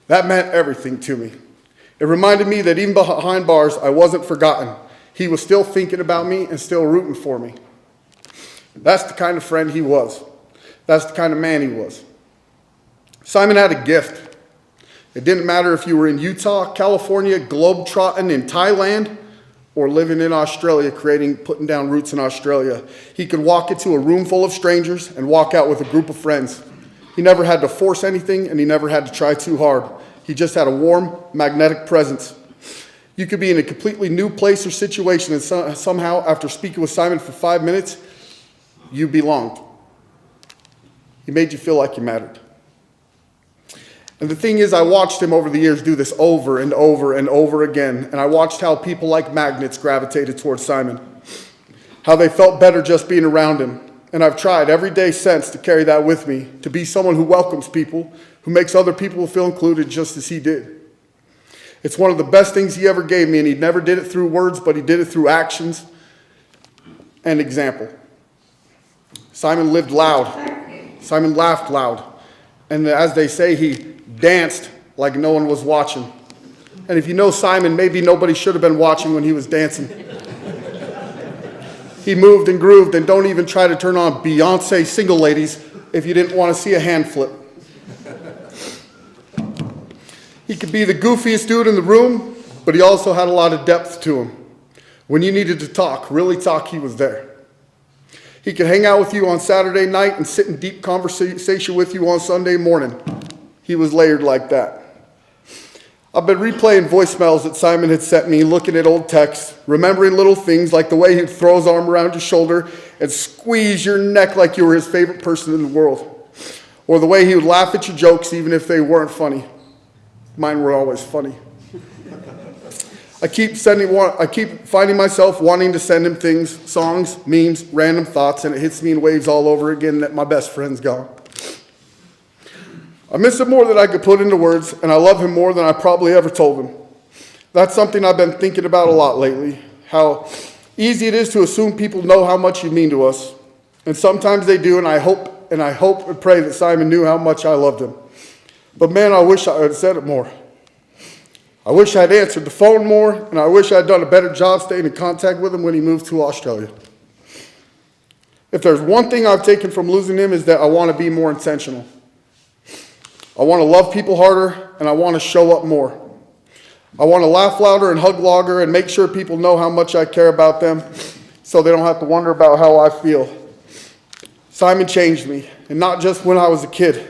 G: That meant everything to me. It reminded me that even behind bars, I wasn't forgotten. He was still thinking about me and still rooting for me. That's the kind of friend he was. That's the kind of man he was. Simon had a gift. It didn't matter if you were in Utah, California, globetrotting in Thailand, or living in Australia, putting down roots in Australia. He could walk into a room full of strangers and walk out with a group of friends. He never had to force anything, and he never had to try too hard. He just had a warm, magnetic presence. You could be in a completely new place or situation, and somehow, after speaking with Simon for 5 minutes, you belonged. He made you feel like you mattered. And the thing is, I watched him over the years do this over and over and over again, and I watched how people like magnets gravitated towards Simon, how they felt better just being around him. And I've tried every day since to carry that with me, to be someone who welcomes people, who makes other people feel included just as he did. It's one of the best things he ever gave me, and he never did it through words, but he did it through actions and example. Simon lived loud. Simon laughed loud. And as they say, he danced like no one was watching. And if you know Simon, maybe nobody should have been watching when he was dancing. He moved and grooved, and don't even try to turn on Beyonce single ladies if you didn't want to see a hand flip. He could be the goofiest dude in the room, but he also had a lot of depth to him. When you needed to talk, really talk, he was there. He could hang out with you on Saturday night and sit in deep conversation with you on Sunday morning. He was layered like that. I've been replaying voicemails that Simon had sent me, looking at old texts, remembering little things like the way he'd throw his arm around your shoulder and squeeze your neck like you were his favorite person in the world. Or the way he would laugh at your jokes even if they weren't funny. Mine were always funny. I keep finding myself wanting to send him things, songs, memes, random thoughts, and it hits me in waves all over again that my best friend's gone. I miss him more than I could put into words, and I love him more than I probably ever told him. That's something I've been thinking about a lot lately, how easy it is to assume people know how much you mean to us. And sometimes they do, and I hope and pray that Simon knew how much I loved him. But man, I wish I had said it more. I wish I'd answered the phone more, and I wish I'd done a better job staying in contact with him when he moved to Australia. If there's one thing I've taken from losing him is that I want to be more intentional. I want to love people harder, and I want to show up more. I want to laugh louder and hug longer and make sure people know how much I care about them so they don't have to wonder about how I feel. Simon changed me, and not just when I was a kid,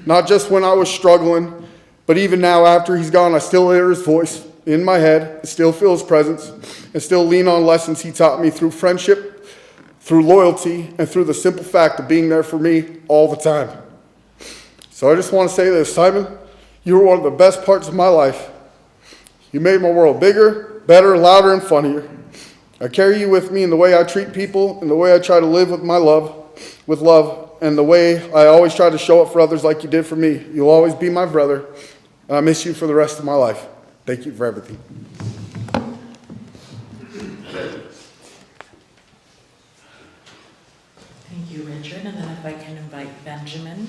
G: not just when I was struggling, but even now after he's gone, I still hear his voice in my head, still feel his presence, and still lean on lessons he taught me through friendship, through loyalty, and through the simple fact of being there for me all the time. So I just want to say this, Simon, you were one of the best parts of my life. You made my world bigger, better, louder, and funnier. I carry you with me in the way I treat people, and the way I try to live with love, and the way I always try to show up for others like you did for me. You'll always be my brother, and I miss you for the rest of my life. Thank you for everything.
E: Thank you, Richard. And then if I can invite Benjamin.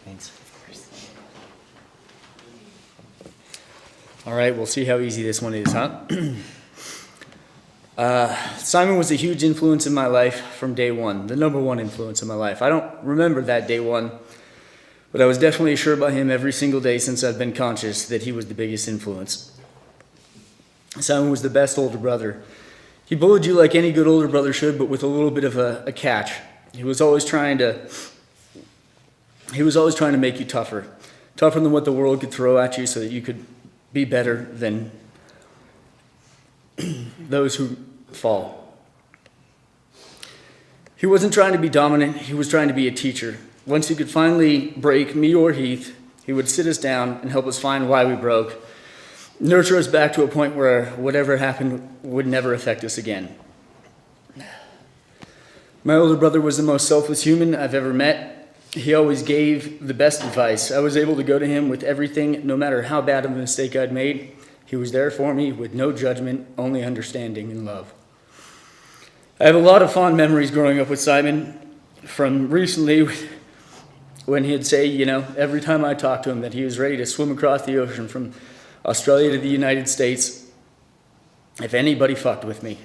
M: Thanks. All right, we'll see how easy this one is, huh? Simon was a huge influence in my life from day one, the number one influence in my life. I don't remember that day one, but I was definitely assured by him every single day since I've been conscious that he was the biggest influence. Simon was the best older brother. He bullied you like any good older brother should, but with a little bit of a catch. He was always trying to make you tougher than what the world could throw at you so that you could be better than those who fall. He wasn't trying to be dominant, he was trying to be a teacher. Once he could finally break me or Heath, he would sit us down and help us find why we broke, nurture us back to a point where whatever happened would never affect us again. My older brother was the most selfless human I've ever met. He always gave the best advice. I was able to go to him with everything, no matter how bad of a mistake I'd made. He was there for me with no judgment, only understanding and love. I have a lot of fond memories growing up with Simon, from recently when he'd say, every time I talked to him that he was ready to swim across the ocean from Australia to the United States if anybody fucked with me.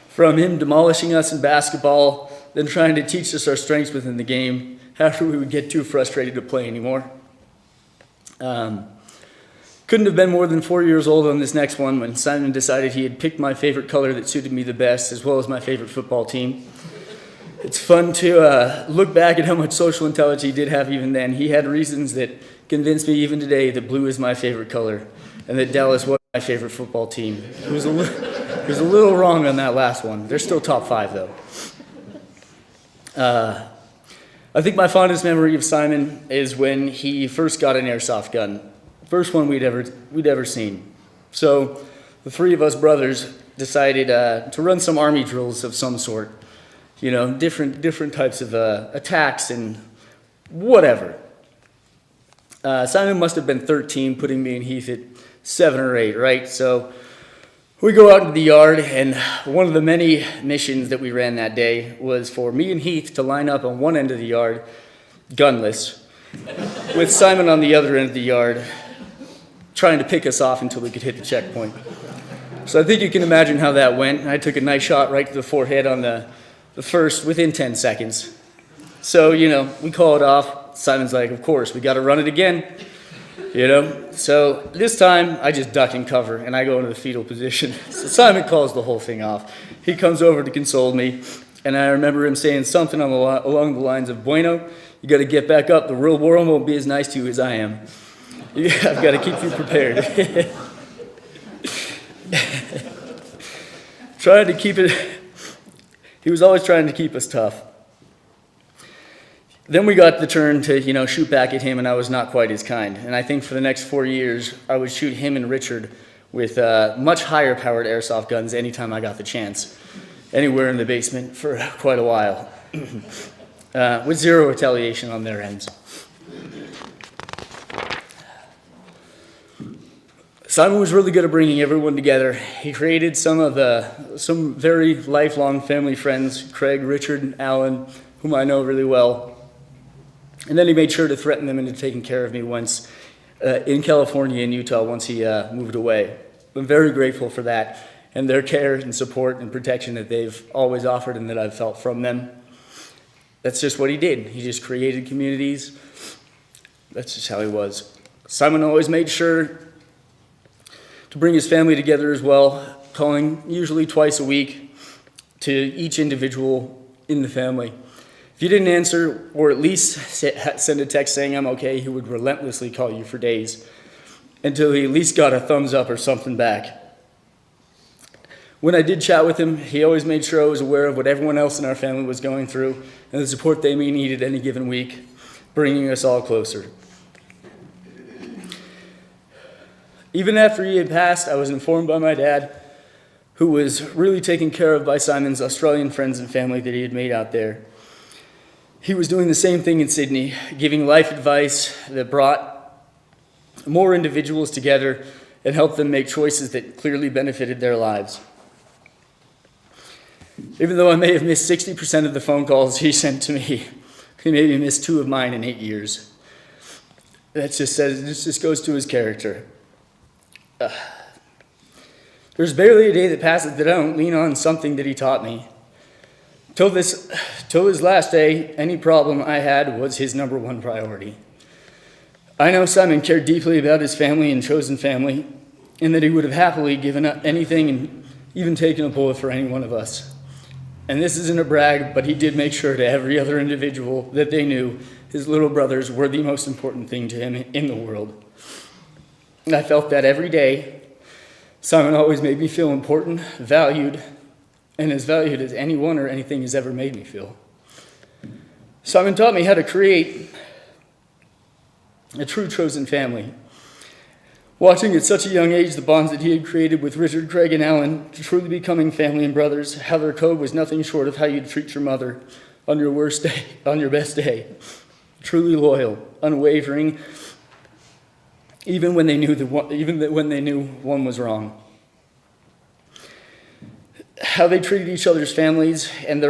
M: From him demolishing us in basketball, then trying to teach us our strengths within the game after we would get too frustrated to play anymore. Couldn't have been more than 4 years old on this next one when Simon decided he had picked my favorite color that suited me the best, as well as my favorite football team. It's fun to look back at how much social intelligence he did have even then. He had reasons that convinced me even today that blue is my favorite color and that Dallas was my favorite football team. He was a little wrong on that last one. They're still top 5 though. I think my fondest memory of Simon is when he first got an airsoft gun. First one we'd ever seen. So the 3 of us brothers decided to run some army drills of some sort. Different types of attacks and whatever. Simon must have been 13, putting me and Heath at 7 or 8, right? So we go out into the yard, and one of the many missions that we ran that day was for me and Heath to line up on one end of the yard, gunless, with Simon on the other end of the yard, trying to pick us off until we could hit the checkpoint. So I think you can imagine how that went. I took a nice shot right to the forehead on the first within 10 seconds. So, we call it off. Simon's like, of course, we got to run it again. So this time I just duck and cover and I go into the fetal position. So Simon calls the whole thing off. He comes over to console me, and I remember him saying something along the lines of, "Bueno, you got to get back up. The real world won't be as nice to you as I am. I've got to keep you prepared." He was always trying to keep us tough. Then we got the turn to, shoot back at him, and I was not quite as kind. And I think for the next 4 years, I would shoot him and Richard with much higher powered airsoft guns anytime I got the chance, anywhere in the basement for quite a while, with zero retaliation on their ends. Simon was really good at bringing everyone together. He created some very lifelong family friends, Craig, Richard, and Alan, whom I know really well. And then he made sure to threaten them into taking care of me once in California and Utah once he moved away. I'm very grateful for that and their care and support and protection that they've always offered and that I've felt from them. That's just what he did. He just created communities. That's just how he was. Simon always made sure to bring his family together as well, calling usually twice a week to each individual in the family. If you didn't answer, or at least send a text saying I'm okay, he would relentlessly call you for days until he at least got a thumbs up or something back. When I did chat with him, he always made sure I was aware of what everyone else in our family was going through and the support they may need any given week, bringing us all closer. Even after he had passed, I was informed by my dad, who was really taken care of by Simon's Australian friends and family that he had made out there. He was doing the same thing in Sydney, giving life advice that brought more individuals together and helped them make choices that clearly benefited their lives. Even though I may have missed 60% of the phone calls he sent to me, he maybe missed 2 of mine in 8 years. This just goes to his character. There's barely a day that passes that I don't lean on something that he taught me. Till his last day, any problem I had was his number one priority. I know Simon cared deeply about his family and chosen family, and that he would have happily given up anything and even taken a bullet for any one of us. And this isn't a brag, but he did make sure to every other individual that they knew his little brothers were the most important thing to him in the world. And I felt that every day. Simon always made me feel important, valued, and as valued as anyone or anything has ever made me feel. Simon taught me how to create a true chosen family. Watching at such a young age the bonds that he had created with Richard, Craig, and Alan, truly becoming family and brothers, how their code was nothing short of how you'd treat your mother on your worst day, on your best day. Truly loyal, unwavering, even when they knew one was wrong. How they treated each other's families and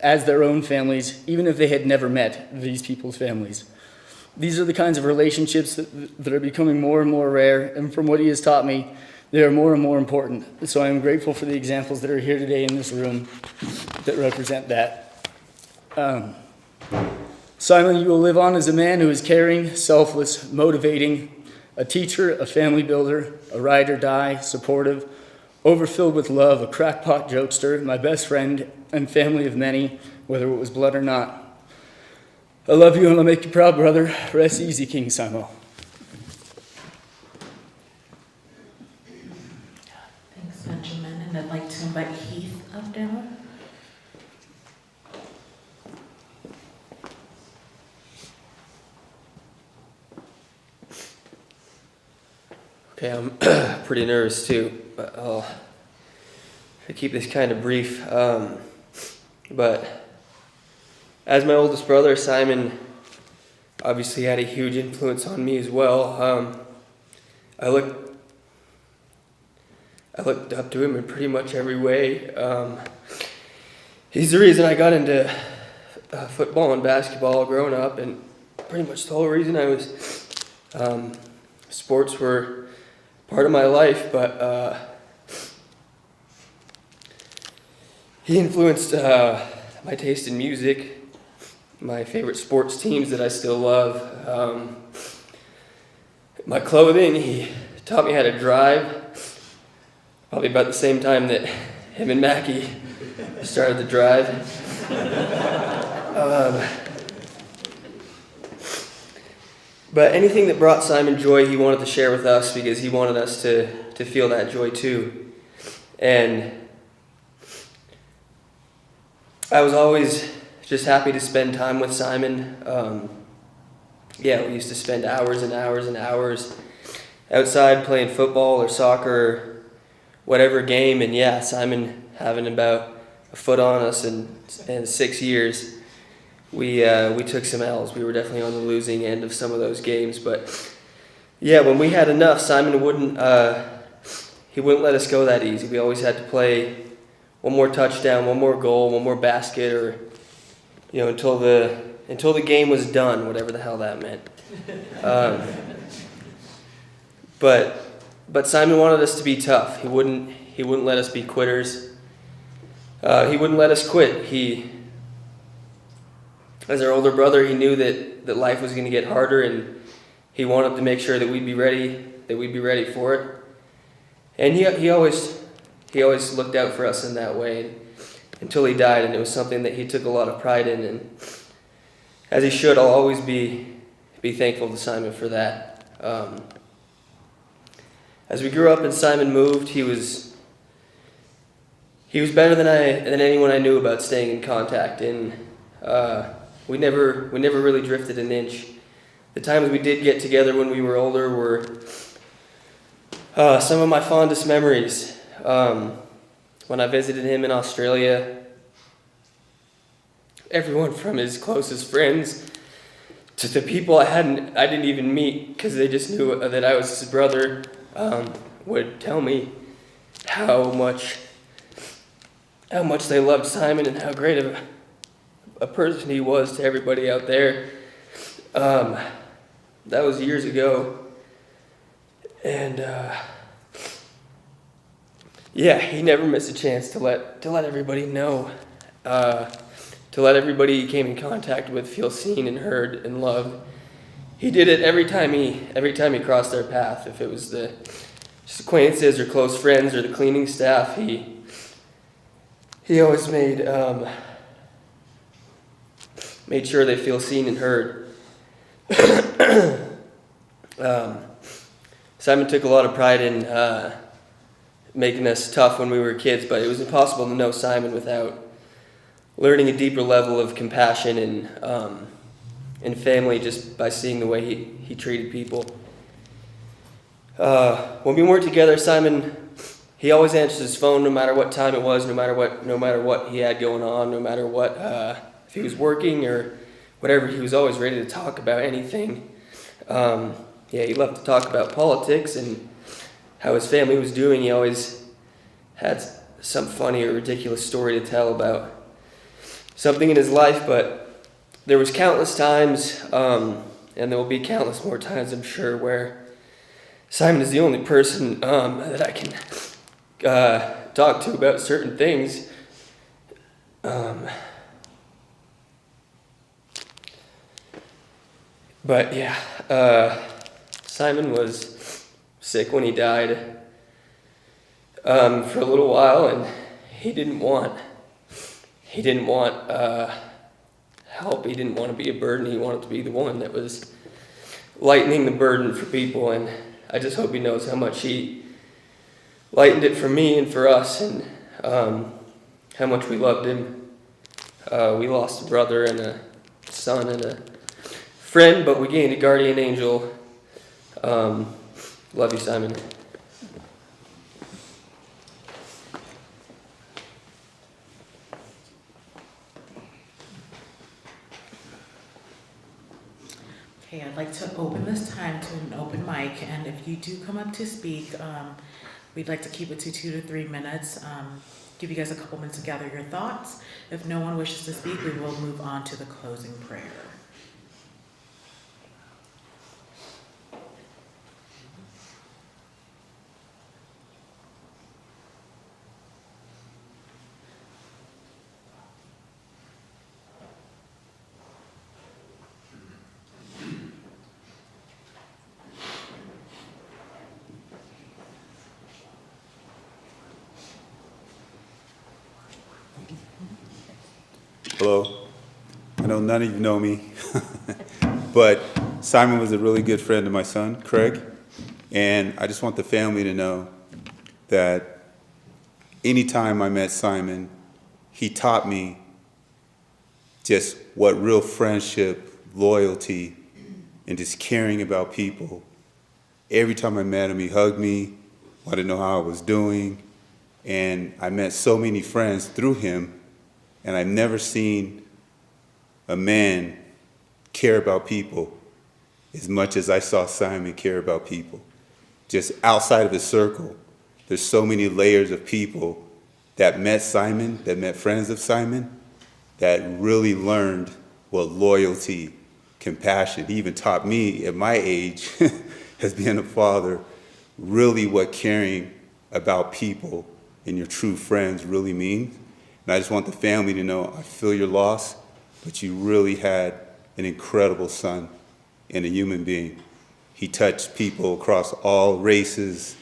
M: as their own families, even if they had never met these people's families. These are the kinds of relationships that are becoming more and more rare, and from what he has taught me, they are more and more important. So I am grateful for the examples that are here today in this room that represent that. Simon, you will live on as a man who is caring, selfless, motivating, a teacher, a family builder, a ride or die, supportive, overfilled with love, a crackpot jokester, my best friend and family of many, whether it was blood or not. I love you and I'll make you proud, brother. Rest easy, King Simon.
E: Thanks, Benjamin. And I'd like to invite Heath up now.
N: Okay, I'm pretty nervous too, but I'll keep this kind of brief. But as my oldest brother, Simon obviously had a huge influence on me as well. I looked up to him in pretty much every way. He's the reason I got into football and basketball growing up, and pretty much the whole reason I was sports were part of my life, but he influenced my taste in music, my favorite sports teams that I still love, my clothing. He taught me how to drive, probably about the same time that him and Mackie started to drive. But anything that brought Simon joy, he wanted to share with us because he wanted us to feel that joy too. And I was always just happy to spend time with Simon. We used to spend hours and hours and hours outside playing football or soccer or whatever game. And Simon having about a foot on us in 6 years. We took some L's. We were definitely on the losing end of some of those games. But when we had enough, Simon wouldn't let us go that easy. We always had to play one more touchdown, one more goal, one more basket, or until the game was done, whatever the hell that meant. But Simon wanted us to be tough. He wouldn't let us be quitters. He wouldn't let us quit. As our older brother, he knew that life was going to get harder, and he wanted to make sure that we'd be ready for it. And he always looked out for us in that way until he died, and it was something that he took a lot of pride in. And as he should, I'll always be thankful to Simon for that. As we grew up and Simon moved, he was better than anyone I knew about staying in contact, and we never really drifted an inch. The times we did get together when we were older were some of my fondest memories. When I visited him in Australia, everyone from his closest friends to the people I didn't even meet because they just knew that I was his brother, would tell me how much they loved Simon and how great of a person he was to everybody out there. That was years ago, and he never missed a chance to let everybody know to let everybody he came in contact with feel seen and heard and loved. He did it every time he crossed their path. If it was the just acquaintances or close friends or the cleaning staff, he always made sure they feel seen and heard. Simon took a lot of pride in making us tough when we were kids, but it was impossible to know Simon without learning a deeper level of compassion and family just by seeing the way he treated people. When we weren't together, Simon, he always answered his phone no matter what time it was, no matter what he had going on, no matter what, if he was working or whatever, he was always ready to talk about anything. He loved to talk about politics and how his family was doing. He always had some funny or ridiculous story to tell about something in his life, but there was countless times, and there will be countless more times, I'm sure, where Simon is the only person that I can talk to about certain things. But yeah, Simon was sick when he died for a little while, and he didn't want help. He didn't want to be a burden. He wanted to be the one that was lightening the burden for people, and I just hope he knows how much he lightened it for me and for us, and how much we loved him. We lost a brother and a son and a friend, but we gained a guardian angel. Love you, Simon.
E: Okay, I'd like to open this time to an open mic, and if you do come up to speak, we'd like to keep it to 2 to 3 minutes. Give you guys a couple minutes to gather your thoughts. If no one wishes to speak, we will move on to the closing prayer.
O: Hello. I know none of you know me, but Simon was a really good friend of my son, Craig, and I just want the family to know that anytime I met Simon, he taught me just what real friendship, loyalty, and just caring about people. Every time I met him, he hugged me, wanted to know how I was doing, and I met so many friends through him. And I've never seen a man care about people as much as I saw Simon care about people. Just outside of his circle, there's so many layers of people that met Simon, that met friends of Simon, that really learned what loyalty, compassion, he even taught me at my age, as being a father, really what caring about people and your true friends really means. And I just want the family to know, I feel your loss, but you really had an incredible son and a human being. He touched people across all races,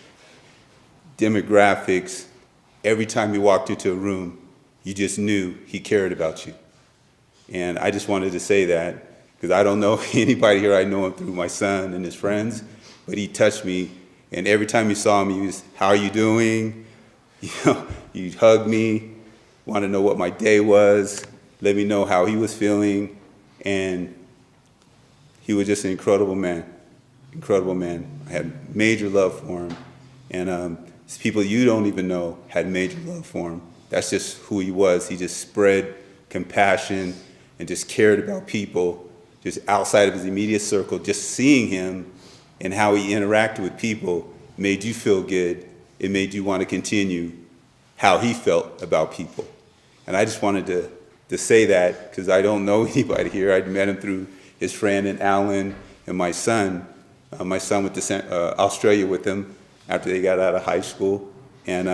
O: demographics. Every time you walked into a room, you just knew he cared about you. And I just wanted to say that, because I don't know anybody here. I know him through my son and his friends, but he touched me. And every time you saw him, he was, how are you doing? You know, you'd hug me. Want to know what my day was, let me know how he was feeling, and he was just an incredible man, incredible man. I had major love for him, and people you don't even know had major love for him. That's just who he was. He just spread compassion and just cared about people, just outside of his immediate circle. Just seeing him and how he interacted with people made you feel good. It made you want to continue how he felt about people. And I just wanted to say that because I don't know anybody here. I'd met him through his friend and Alan and my son. My son went to Australia with him after they got out of high school. And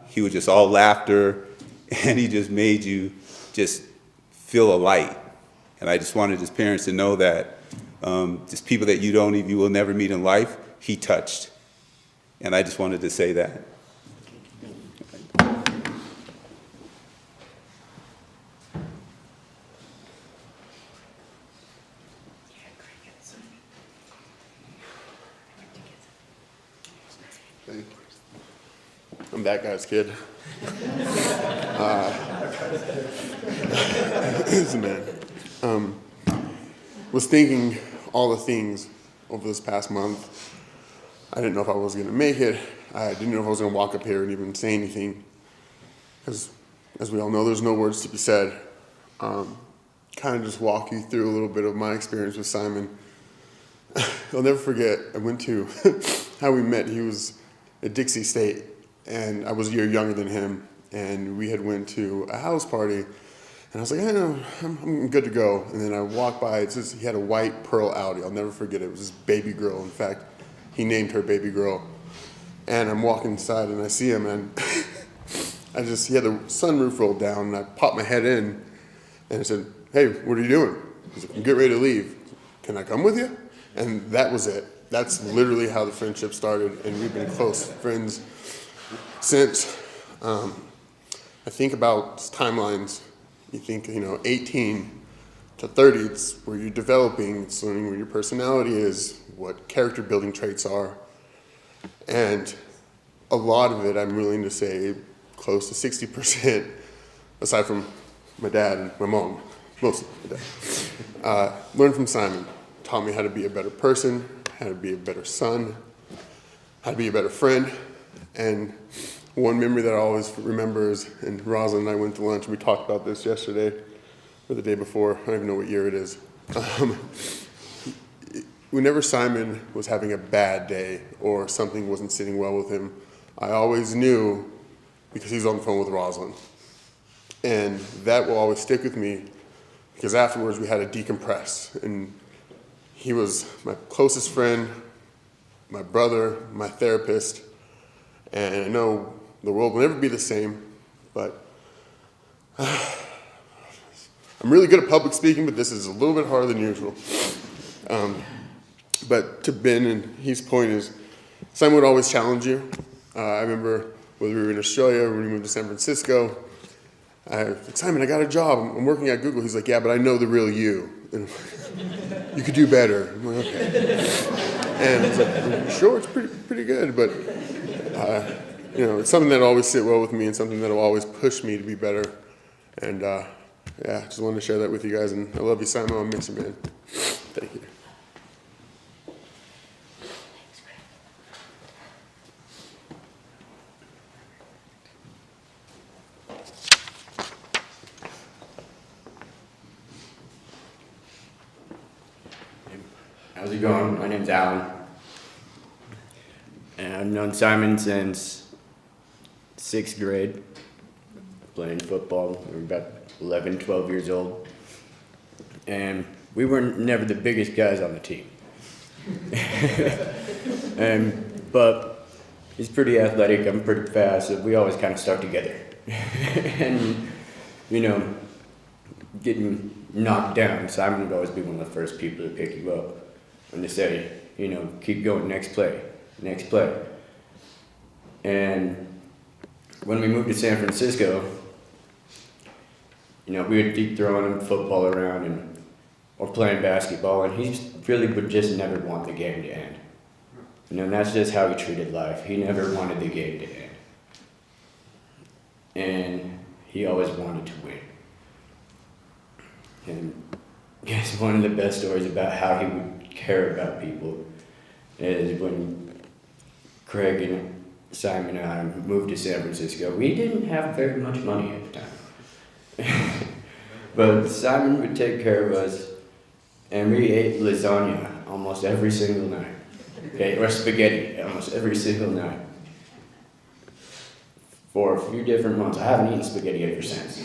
O: he was just all laughter, and he just made you just feel a light. And I just wanted his parents to know that just people that you will never meet in life, he touched. And I just wanted to say that.
P: I'm that guy's kid. Man. Was thinking all the things over this past month. I didn't know if I was going to make it. I didn't know if I was going to walk up here and even say anything. Because, as we all know, there's no words to be said. Kind of just walk you through a little bit of my experience with Simon. I'll never forget, I went to how we met. He was at Dixie State, and I was a year younger than him, and we had went to a house party, and I was like, I know, I'm good to go. And then I walked by, he had a white Pearl Audi. I'll never forget it. It was his baby girl. In fact, he named her baby girl. And I'm walking inside, and I see him, and he had the sunroof rolled down, and I popped my head in, and I said, hey, what are you doing? He's like, I'm getting ready to leave. Can I come with you? And that was it. That's literally how the friendship started, and we've been close friends since. I think about timelines. You think, 18 to 30, it's where you're developing, it's learning where your personality is, what character building traits are. And a lot of it, I'm willing to say, close to 60%, aside from my dad and my mom, mostly my dad, learned from Simon. Taught me how to be a better person, how to be a better son, how to be a better friend. And one memory that I always remember is, and Rosalind and I went to lunch, we talked about this yesterday, or the day before, I don't even know what year it is. Whenever Simon was having a bad day or something wasn't sitting well with him, I always knew because he was on the phone with Rosalind. And that will always stick with me because afterwards we had to decompress. And he was my closest friend, my brother, my therapist, and I know the world will never be the same, but I'm really good at public speaking, but this is a little bit harder than usual. But to Ben and his point is, Simon would always challenge you. I remember whether we were in Australia or when we moved to San Francisco, I was like, Simon, I got a job. I'm working at Google. He's like, yeah, but I know the real you. And you could do better. I'm like, okay. And I was like, sure, it's pretty good, but it's something that'll always sit well with me and something that'll always push me to be better. And just wanted to share that with you guys. And I love you, Simon. I'll miss you, man. Thank you.
Q: How's it going? My name's Alan. And I've known Simon since 6th grade, playing football. We were about 11, 12 years old. And we were never the biggest guys on the team. But he's pretty athletic, I'm pretty fast, so we always kind of stuck together. And, getting knocked down, Simon would always be one of the first people to pick you up. And to say, keep going, next play. And when we moved to San Francisco, we would keep throwing football around or playing basketball, and he really would just never want the game to end. And that's just how he treated life. He never wanted the game to end. And he always wanted to win. And I guess one of the best stories about how he would care about people is when Craig and Simon and I moved to San Francisco. We didn't have very much money at the time. But Simon would take care of us, and we ate lasagna almost every single night. Okay, or spaghetti almost every single night. For a few different months. I haven't eaten spaghetti ever since.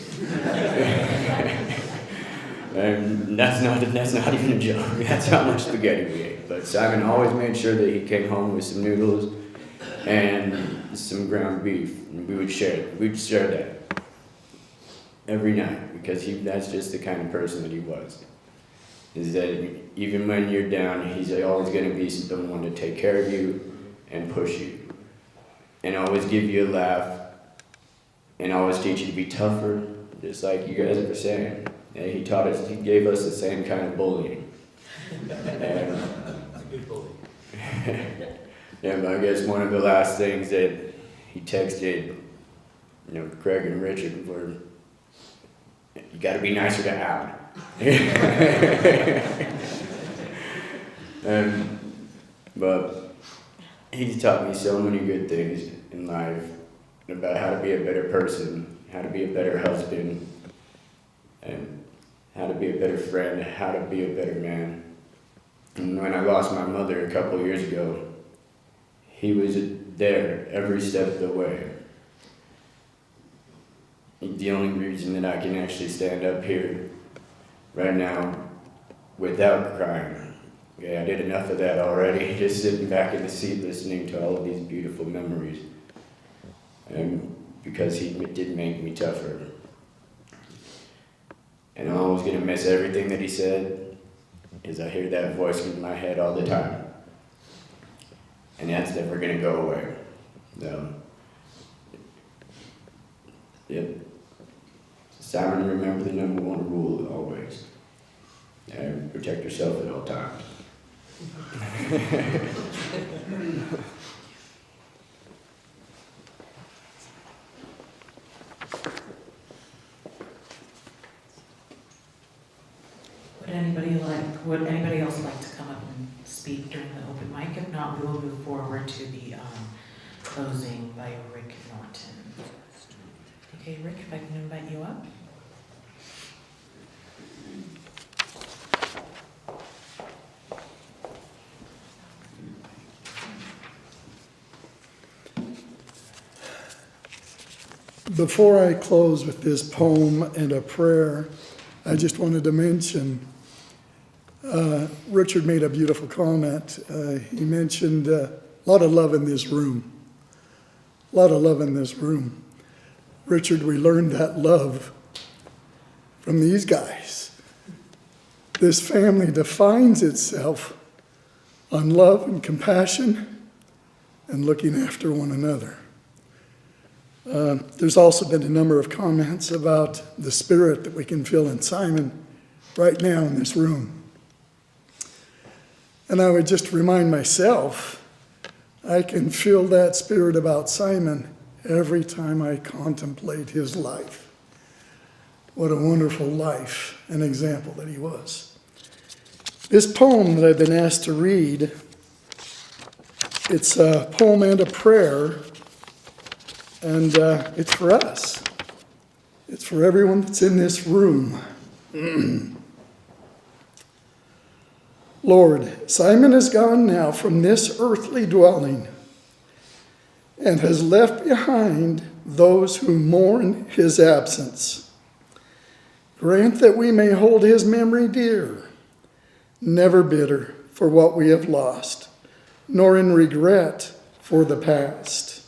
Q: And that's not even a joke. That's how much spaghetti we ate. But Simon always made sure that he came home with some noodles and some ground beef, and we would share it. We'd share that. every night, because that's just the kind of person that he was. Is that even when you're down, he's always going to be someone to take care of you and push you, and always give you a laugh, and always teach you to be tougher, just like you guys were saying. And he gave us the same kind of bullying. And, yeah, but I guess one of the last things that he texted, Craig and Richard were, you got to be nicer to Alan. But he's taught me so many good things in life about how to be a better person, how to be a better husband, and how to be a better friend, how to be a better man. And when I lost my mother a couple years ago, he was there every step of the way. The only reason that I can actually stand up here right now without crying. Okay, I did enough of that already, just sitting back in the seat listening to all of these beautiful memories. And because he did make me tougher. And I'm always going to miss everything that he said, because I hear that voice in my head all the time. And that's never going to go away. So, yep. Simon, remember the number one rule always. And protect yourself at all times.
E: Would anybody else like to come up and speak during the open mic? If not, we will move forward to the closing by Rick Norton. Okay, Rick, if I can invite you up.
D: Before I close with this poem and a prayer, I just wanted to mention, Richard made a beautiful comment. He mentioned a lot of love in this room. A lot of love in this room. Richard, we learned that love from these guys. This family defines itself on love and compassion and looking after one another. There's also been a number of comments about the spirit that we can feel in Simon right now in this room. And I would just remind myself, I can feel that spirit about Simon every time I contemplate his life. What a wonderful life and example that he was. This poem that I've been asked to read, it's a poem and a prayer. And it's for us. It's for everyone that's in this room. Lord, Simon is gone now from this earthly dwelling and has left behind those who mourn his absence. Grant that we may hold his memory dear, never bitter for what we have lost, nor in regret for the past,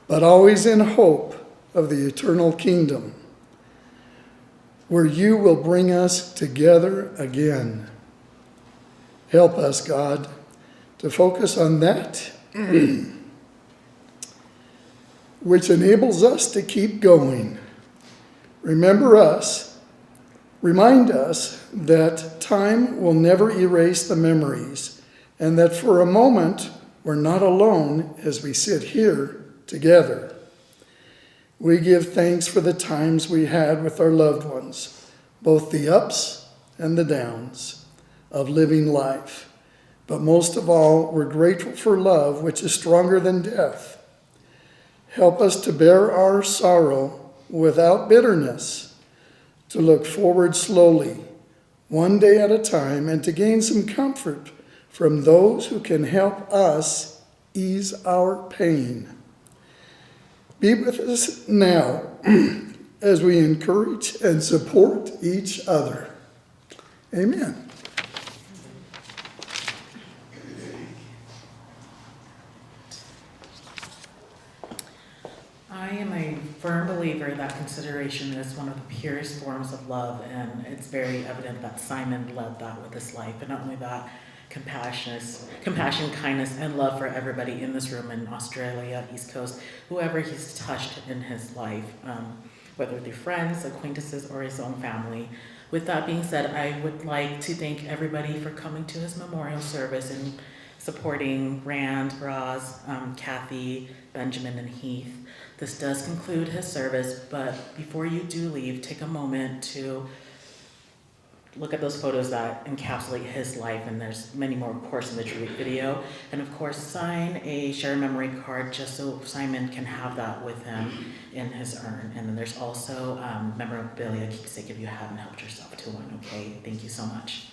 D: but always in hope of the eternal kingdom, where you will bring us together again. Help us, God, to focus on that which enables us to keep going. Remind us that time will never erase the memories, and that for a moment we're not alone as we sit here together. We give thanks for the times we had with our loved ones, both the ups and the downs of living life. But most of all, we're grateful for love, which is stronger than death. Help us to bear our sorrow without bitterness, to look forward slowly, one day at a time, and to gain some comfort from those who can help us ease our pain. Be with us now as we encourage and support each other. Amen.
E: I am a firm believer that consideration is one of the purest forms of love, and it's very evident that Simon led that with his life. And not only that, compassion, kindness, and love for everybody in this room in Australia, East Coast, whoever he's touched in his life, whether they're friends, acquaintances, or his own family. With that being said, I would like to thank everybody for coming to his memorial service and supporting Rand, Roz, Kathy, Benjamin, and Heath. This does conclude his service, but before you do leave, take a moment to look at those photos that encapsulate his life, and there's many more, of course, in the tribute video. And of course, sign a share memory card just so Simon can have that with him in his urn. And then there's also memorabilia keepsake if you haven't helped yourself to one, okay? Thank you so much.